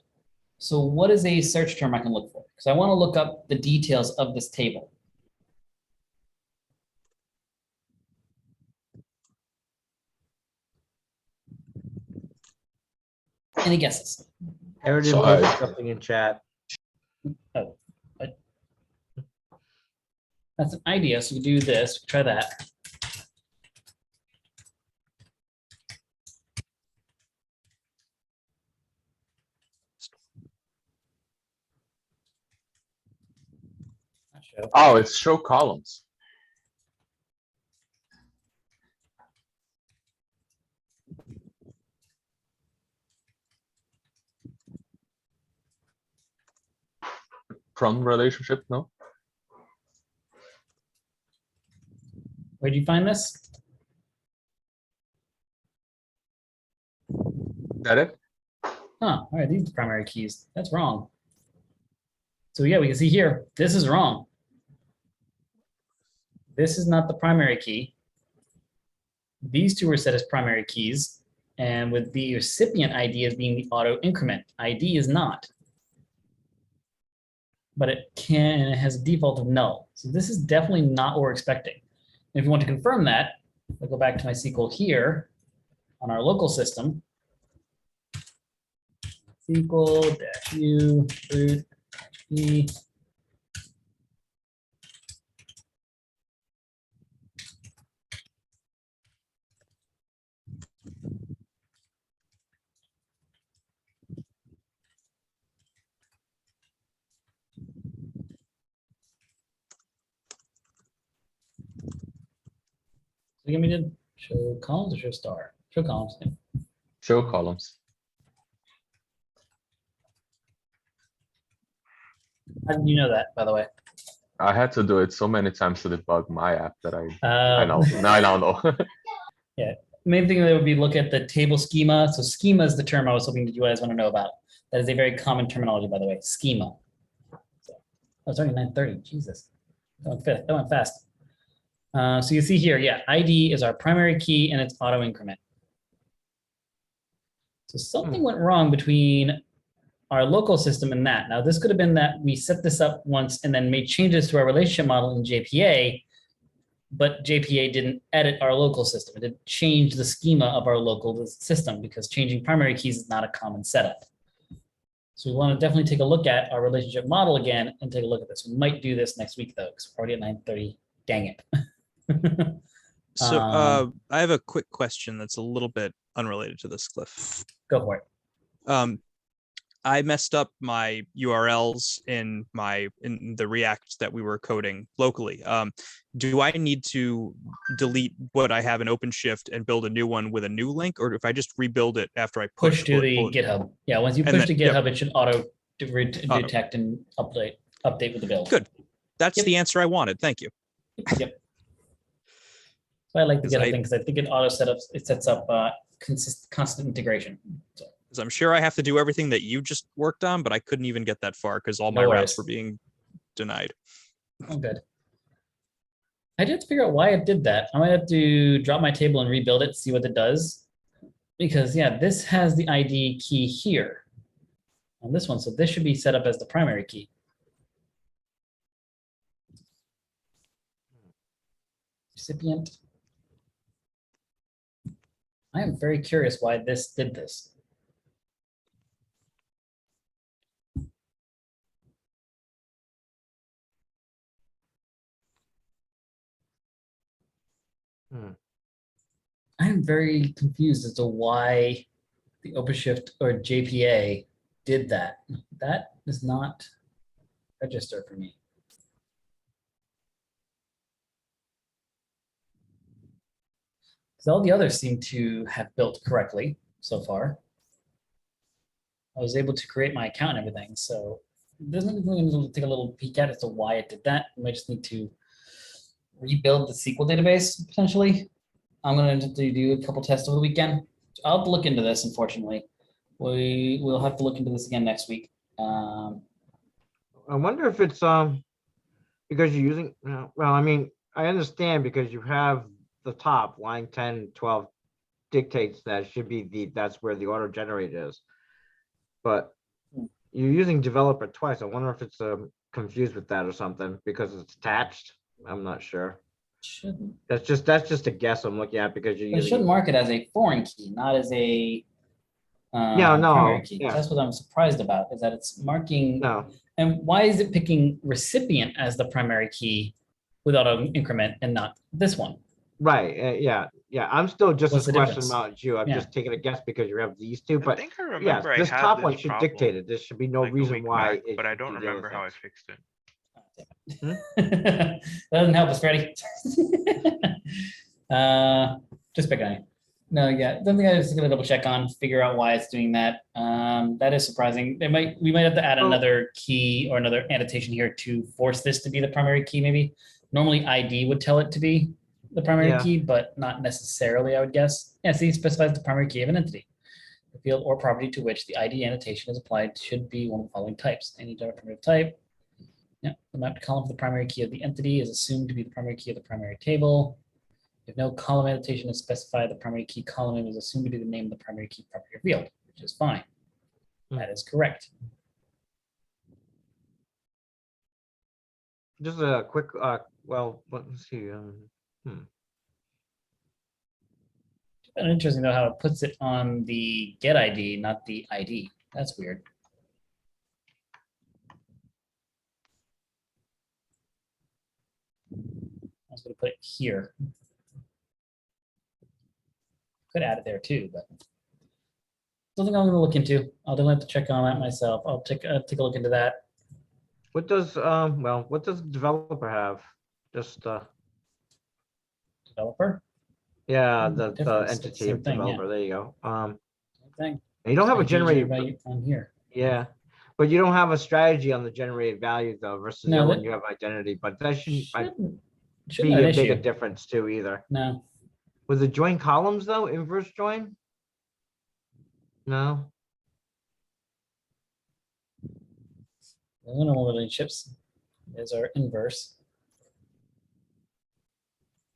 So what is a search term I can look for? Because I want to look up the details of this table. Any guesses? Aaron So posted something in chat. Oh, but that's an idea. So we do this, try that. Oh, it's show columns. From relationship, no? Where did you find this? That it? Huh, all right, these are the primary keys. That's wrong. So yeah, we can see here, this is wrong. This is not the primary key. These two are set as primary keys, and with the recipient ID as being the auto increment. ID is not. But it has a default of null. So this is definitely not what we're expecting. And if you want to confirm that, I'll go back to my SQL here on our local system. SQL-u root p. So give me the show columns or show star? Show columns. Show columns. How did you know that, by the way? I had to do it so many times to debug my app that I know. Um, Now I now know. Main thing that would be look at the table schema. So schema is the term I was hoping that you guys want to know about. That is a very common terminology, by the way, schema. So, oh, it's already 9:30. Jesus, that went fast. So you see here, yeah, ID is our primary key and it's auto increment. So something went wrong between our local system and that. Now this could have been that we set this up once and then made changes to our relationship model in JPA, but JPA didn't edit our local system. It didn't change the schema of our local system because changing primary keys is not a common setup. So we want to definitely take a look at our relationship model again and take a look at this. We might do this next week though, because we're already at 9:30. Dang it. So I have a quick question that's a little bit unrelated to this, Cliff. Go for it. I messed up my URLs in the React that we were coding locally. Do I need to delete what I have in OpenShift and build a new one with a new link, or if I just rebuild it after I push to the GitHub? Yeah, once you push to GitHub, it should auto detect and update with the build. Good. That's the answer I wanted. Thank you. Yep. So I like the GitHub thing because I think it sets up constant integration. So. I'm sure I have to do everything that you just worked on, but I couldn't even get that far because all my routes were being denied. Oh, good. I did have to figure out why it did that. I might have to drop my table and rebuild it, see what it does. Because yeah, this has the ID key here on this one. So this should be set up as the primary key. Recipient. I am very curious why this did this. I am very confused as to why the OpenShift or JPA did that. That does not register for me. Because all the others seem to have built correctly so far. I was able to create my account and everything, so there's nothing to take a little peek at as to why it did that. We might just need to rebuild the SQL database potentially. I'm going to do a couple tests over the weekend. I'll have to look into this, unfortunately. We'll have to look into this again next week. I wonder if it's because you're using, well, I mean, I understand because you have the top line 10, 12 dictates that should be that's where the auto generate is. But you're using developer twice. I wonder if it's confused with that or something because it's attached. I'm not sure. Shouldn't. That's just a guess I'm looking at because you're using. It should mark it as a foreign key, not as a primary key. Yeah. That's what I'm surprised about, is that it's marking. No. And why is it picking recipient as the primary key without an increment and not this one? Right. Yeah. I'm still just What's a the question difference? about you. I'm just taking a guess because you have these two. I But think I yeah, remember I this had top this one should problem, dictate it. There should be no like, a reason week why. back, but I don't remember how I fixed it. That doesn't help us, Freddie. Just pick on you. No, yeah, something I was gonna double check on, figure out why it's doing that. That is surprising. We might have to add another key or another annotation here to force this to be the primary key, maybe. Normally ID would tell it to be the primary key, but not necessarily, I would guess. Yeah, see, it specifies the primary key of an entity. The field or property to which the ID annotation is applied should be one of the following types. Any Java primitive type. Yeah, the mapped column for the primary key of the entity is assumed to be the primary key of the primary table. If no column annotation is specified, the primary key column name is assumed to be the name of the primary key property or field, which is fine. That is correct. Just a quick, well, let's see. Interesting though how it puts it on the get ID, not the ID. That's weird. I was going to put it here. Could add it there too, but something I'm going to look into. I'll definitely have to check on that myself. I'll take a look into that. What does what does developer have? Just Developer. yeah, Hmm, the difference. It's the entity same of thing, yeah. developer. There you go. Same thing. And you don't have a ID generated. value on here. Yeah, But you don't have a strategy on the generated value though versus No, when that- you have identity, but that shouldn't Shouldn't be have a an big a issue. difference too either. No, Was it join columns though, inverse join? No, the normal relationships is our inverse.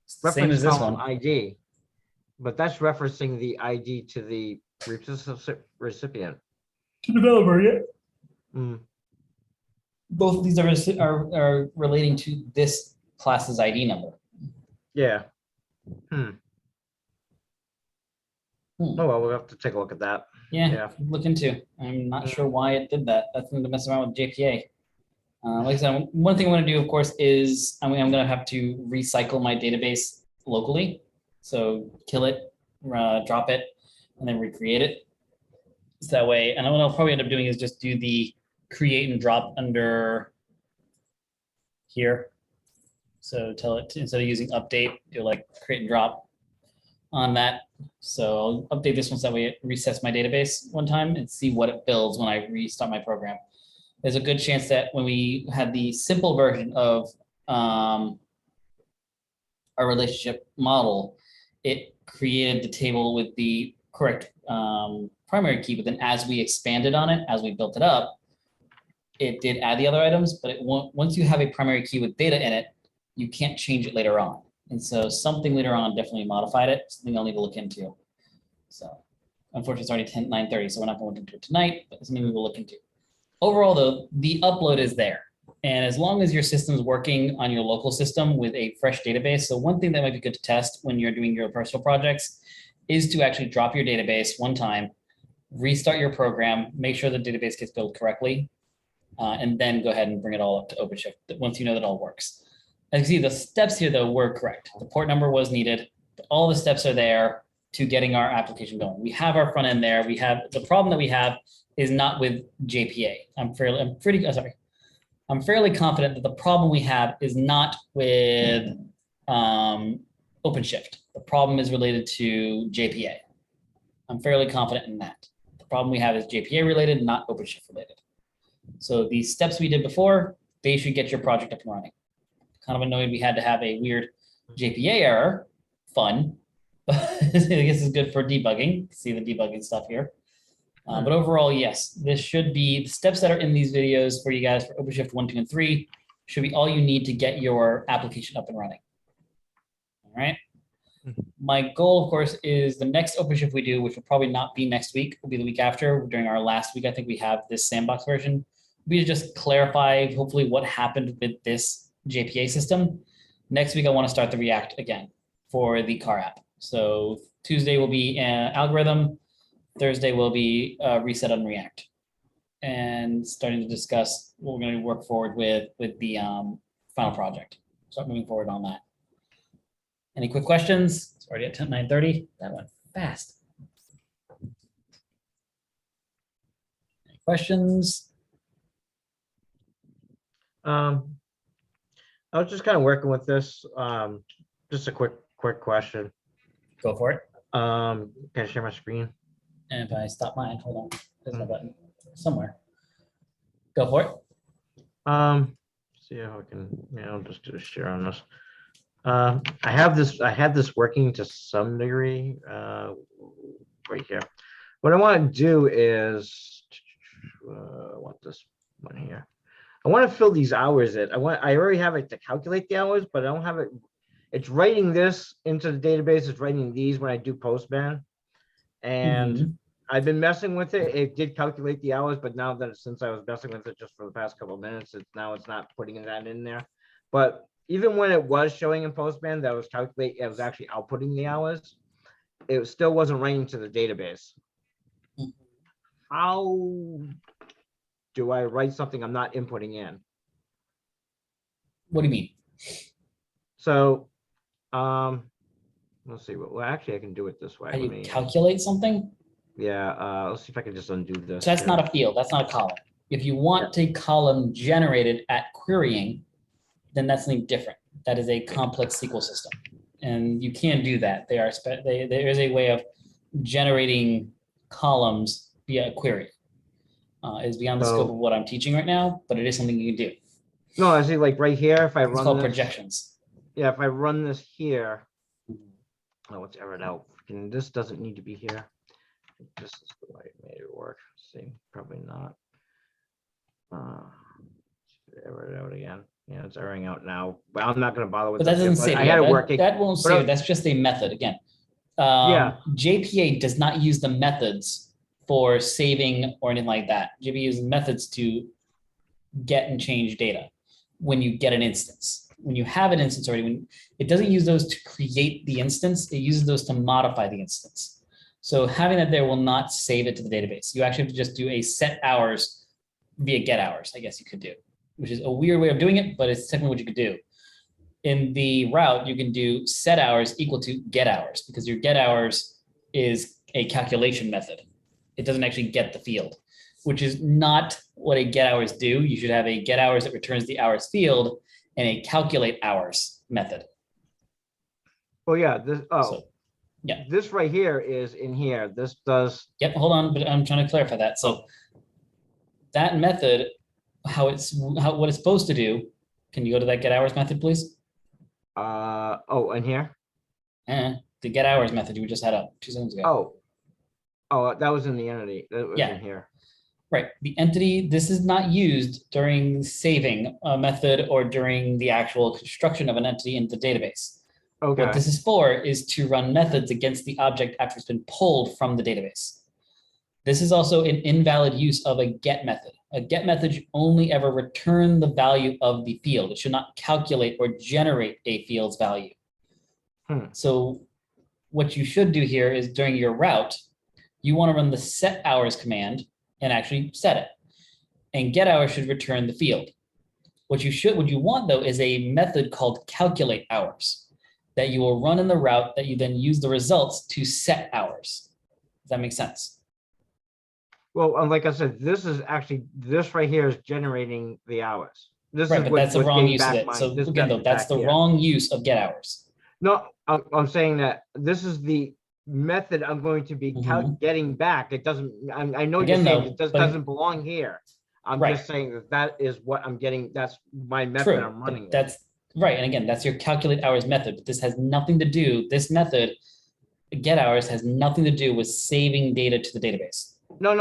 It's the same reference as this column one. ID, but that's referencing the ID to the recipient. To developer, yeah. Hmm. Both of these are relating to this class's ID number. Yeah. Hmm. Oh, well, we'll have to take a look at that. Yeah, Yeah. look into. I'm not Yeah. sure why it did that. That's going to mess around with JPA. Like I said, one thing I want to do, of course, is I'm going to have to recycle my database locally. So kill it, drop it, and then recreate it. So that way, and what I'll probably end up doing is just do the create and drop under here. So tell it to, instead of using update, do like create and drop on that. So I'll update this one so that way it resets my database one time and see what it builds when I restart my program. There's a good chance that when we had the simple version of our relationship model, it created the table with the correct primary key, but then as we expanded on it, as we built it up, it did add the other items, but it won't, once you have a primary key with data in it, you can't change it later on. And so something later on definitely modified it, something I'll need to look into. So unfortunately, it's already 9:30, so we're not going to look into it tonight, but it's something we will look into. Overall, though, the upload is there. And as long as your system's working on your local system with a fresh database, so one thing that might be good to test when you're doing your personal projects is to actually drop your database one time, restart your program, make sure the database gets built correctly, and then go ahead and bring it all up to OpenShift once you know that all works. As you see, the steps here, though, were correct. The port number was needed. All the steps are there to getting our application going. We have our front end there. We have the problem that we have is not with JPA. I'm fairly confident that the problem we have is not with OpenShift. The problem is related to JPA. I'm fairly confident in that. The problem we have is JPA related, not OpenShift related. So the steps we did before, they should get your project up and running. Kind of annoyed we had to have a weird JPA error. Fun. But I guess it's good for debugging. See the debugging stuff here. But overall, yes, this should be the steps that are in these videos for you guys for OpenShift 1, 2, and 3 should be all you need to get your application up and running. All right. My goal, of course, is the next OpenShift we do, which will probably not be next week, will be the week after. During our last week, I think we have this sandbox version. We just clarify, hopefully, what happened with this JPA system. Next week, I want to start the React again for the car app. So Tuesday will be an algorithm. Thursday will be reset on React, and starting to discuss what we're going to work forward with the final project. Start moving forward on that. Any quick questions? It's already at 9:30. That went fast. Any questions? I was just kind of working with this. Just a quick question. Go for it. Can I share my screen? And if I stop mine, hold on. There's no button somewhere. Go for it. See how I can, I'll just do a share on this. I had this working to some degree, right here. What I want to do is, I want this one here. I want to fill these hours in. I already have it to calculate the hours, but I don't have it. It's writing this into the database. It's writing these when I do Postman. And I've been messing with it. It did calculate the hours, but now that since I was messing with it just for the past couple of minutes, it's not putting that in there. But even when it was showing in Postman that was calculating, it was actually outputting the hours. It still wasn't writing to the database. How do I write something I'm not inputting in? What do you mean? So, let's see. Well, actually, I can do it this way. How you calculate something? Yeah, let's see if I can just undo this. So that's not a field. That's not a column. If you want a column generated at querying, then that's something different. That is a complex SQL system, and you can't do that. There is a way of generating columns via a query. Is beyond the scope So- of what I'm teaching right now, but it is something you can do. No, I see like right here, if I It's run called this, projections. yeah, if I run this here. Oh, it's errored out. Freaking, this doesn't need to be here. This is the way it made it work. See, probably not. Error it out again. Yeah, it's erroring out now, but I'm not gonna bother with But that this. doesn't save I it. had Yeah, it that, working. that won't But, save it. That's just a method again. Yeah. JPA does not use the methods for saving or anything like that. JPA uses methods to get and change data when you get an instance. When you have an instance already, when it doesn't use those to create the instance, it uses those to modify the instance. So having that there will not save it to the database. You actually have to just do a set hours via get hours, I guess you could do, which is a weird way of doing it, but it's technically what you could do. In the route, you can do set hours equal to get hours because your get hours is a calculation method. It doesn't actually get the field, which is not what a get hours do. You should have a get hours that returns the hours field and a calculate hours method. Oh, yeah, this, So, yeah. This right here is in here. This does, Yep, hold on, but I'm trying to clarify that. So that method, what it's supposed to do, can you go to that get hours method, please? oh, in here? The get hours method you just had up 2 seconds ago. Oh, that was in the entity. That was Yeah. in here. Right, the entity, this is not used during saving a method or during the actual construction of an entity into the database. What Okay, this is for is to run methods against the object after it's been pulled from the database. This is also an invalid use of a get method. A get method should only ever return the value of the field. It should not calculate or generate a field's value. So what you should do here is during your route, you want to run the set hours command and actually set it. And get hours should return the field. What you want though is a method called calculate hours that you will run in the route that you then use the results to set hours. Does that make sense? well, like I said, this is actually, this right here is generating the hours. This Right, is but what- that's the what's wrong getting use of back it. my- So this again, though, message that's back the here. wrong use of get hours. No, I'm saying that this is the method I'm going to be getting back. It doesn't, I know you're Again, saying though, it just but- doesn't belong here. I'm Right. just saying that that is what I'm getting, that's my method True, I'm but running. with. that's right. And again, that's your calculate hours method, but this has nothing to do, this method, get hours has nothing to do with saving data to the database. No,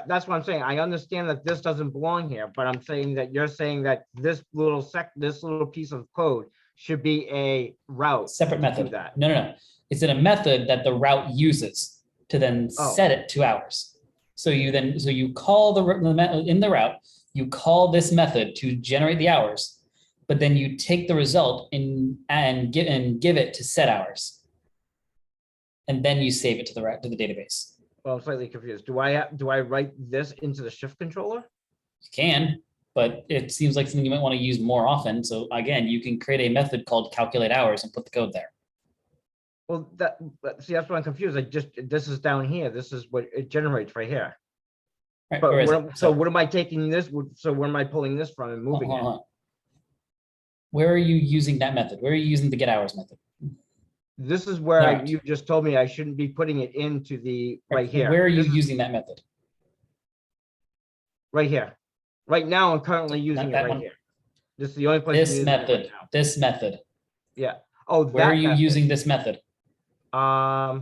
that's what I'm saying. I understand that this doesn't belong here, but I'm saying that you're saying that this little piece of code should be a route. Separate to do method. that. No. It's in a method that the route uses to then Oh. set it to hours. So you call in the route, you call this method to generate the hours, but then you take the result and give it to set hours. And then you save it to the database. Well, I'm slightly confused. Do I write this into the shift controller? You can, but it seems like something you might want to use more often. So again, you can create a method called calculate hours and put the code there. Well, see, that's why I'm confused. This is down here. This is what it generates right here. Right? But Where is it? so what am I taking this? So where am I pulling this from and moving Hold it? on. Where are you using that method? Where are you using the get hours method? This is where Right. you just told me I shouldn't be putting it into the right here. Where are you This is using that method? right here. Right now, I'm currently using it that right one. here. This is the only place. I'm This using it right method, now. this method. Yeah. Oh, Where that are you method. using this method? Are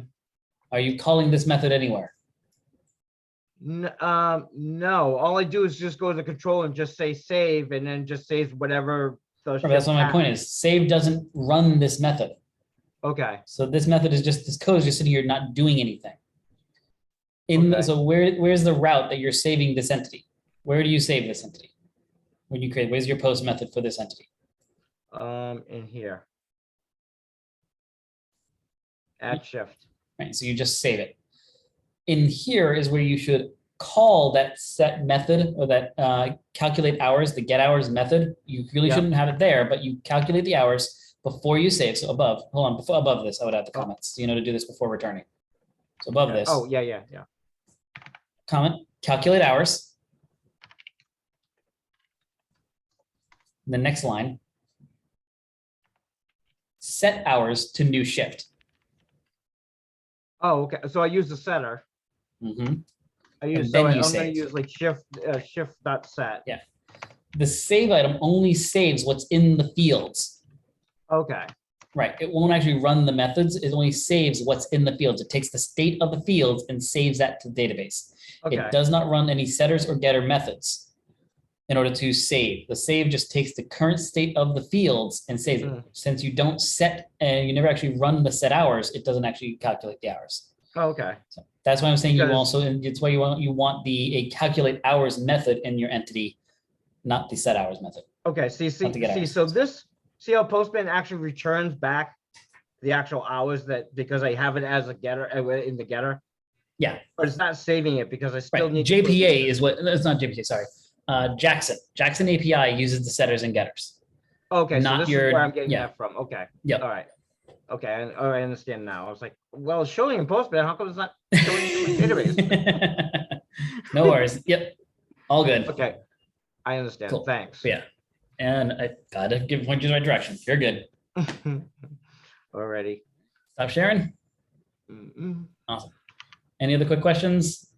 you calling this method anywhere? No. All I do is just go to the control and just say save, and then just saves whatever. Right, that's what my point is. Save doesn't run this method. Okay. So this method is just, this code is just sitting here not doing anything. Okay. So where's the route that you're saving this entity? Where do you save this entity? When you create, where's your post method for this entity? In here. Add shift. Right, so you just save it. In here is where you should call that set method or that calculate hours, the get hours method. You really Yep. shouldn't have it there, but you calculate the hours before you save. So above, hold on, above this, I would add the comments, so you know to do this before returning. So above this, Oh, yeah. comment, calculate hours. The next line, set hours to new shift. Oh, okay. So I use the setter. Mhm. I'm then you gonna save. use like shift dot set. Yeah. The save item only saves what's in the fields. Okay, Right. It won't actually run the methods. It only saves what's in the fields. It takes the state of the fields and saves that to the database. okay, It does not run any setters or getter methods in order to save. The save just takes the current state of the fields and saves it. Mm. Since you don't set and you never actually run the set hours, it doesn't actually calculate the hours. okay, So that's why I'm saying you Because- also, and it's why you want a calculate hours method in your entity, not the set hours method. okay. See, see how Postman actually returns back the actual hours because I have it as a getter in the getter. Yeah. But it's not saving it because I still Right. need to put- JPA is what, it's not JPA, sorry. Jackson API uses the setters and getters. Okay, so not this is your- where I'm getting yeah. that from. Okay. Yep. All right. Okay, I understand now. I was like, well, it's showing in Postman. How come it's not showing in the database? No worries. Yep. All good. Okay, I understand. Cool. Thanks. Yeah. And I gotta point you in the right direction. You're good. Alrighty. Stop sharing. Mm-mm. Awesome. Any other quick questions?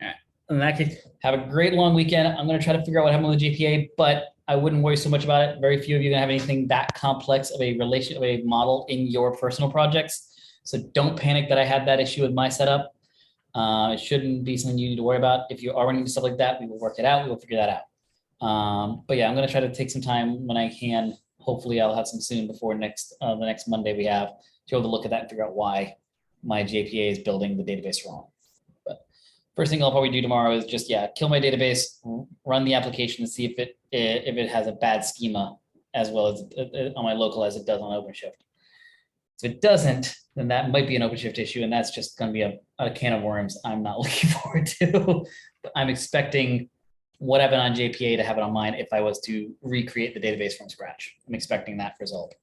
All right. In that case, have a great long weekend. I'm going to try to figure out what happened with the JPA, but I wouldn't worry so much about it. Very few of you are going to have anything that complex of a relation of a model in your personal projects. So don't panic that I had that issue with my setup. It shouldn't be something you need to worry about. If you are running into stuff like that, we will work it out. We will figure that out. But yeah, I'm going to try to take some time when I can. Hopefully I'll have some soon before the next Monday we have to be able to look at that and figure out why my JPA is building the database wrong. But first thing I'll probably do tomorrow is just, kill my database, run the application and see if it has a bad schema as well as on my local as it does on OpenShift. If it doesn't, then that might be an OpenShift issue, and that's just going to be a can of worms I'm not looking forward to. But I'm expecting what happened on JPA to have it on mine if I was to recreate the database from scratch. I'm expecting that result.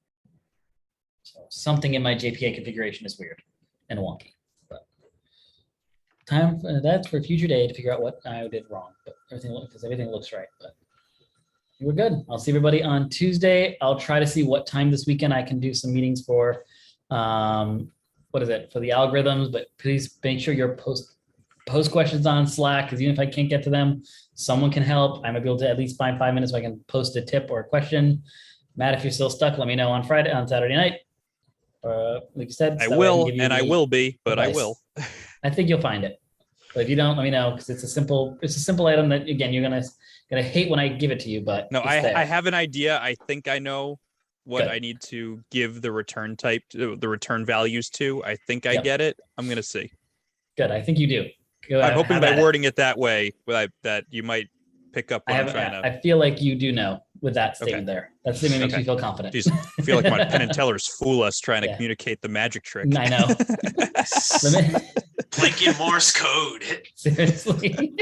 So something in my JPA configuration is weird and wonky. But that's for a future day to figure out what I did wrong. But everything looks right. But we're good. I'll see everybody on Tuesday. I'll try to see what time this weekend I can do some meetings for for the algorithms, but please make sure you're post questions on Slack, because even if I can't get to them, someone can help. I might be able to at least find 5 minutes so I can post a tip or a question. Matt, if you're still stuck, let me know on Saturday night. Like you said, I so that way will, can give you and I the will be, but I advice. will. I think you'll find it. But if you don't, let me know, because it's a simple item that, again, you're gonna hate when I give it to you, but No, it's I there. have an idea. I think I know what Good. I need to give the return type, the return values to. I think I Yep. get it. I'm gonna see. Good. I think you do. Go I'm hoping have by at it. wording it that way that you might pick up what I'm trying to. I feel like you do know with that statement there. That statement makes Okay. me feel confident. Jeez, I feel like my Penn and Teller's fool us trying to Yeah. communicate the magic trick. I know. Let me- Blinking Morse code. Seriously.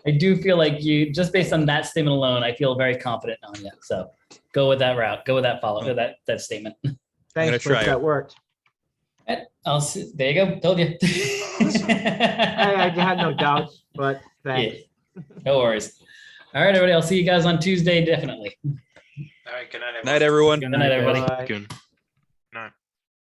I do feel like you, just based on that statement alone, I feel very confident on you. So go with that route. Go with that that statement. Thanks, gonna Chris, try it. that worked. I'll see. There you go. Told you. I had no doubts, but thanks. Yeah. No worries. All right, everybody. I'll see you guys on Tuesday, definitely. All right, good night, everyone. Night, everyone. Good night, everybody. Bye. Good.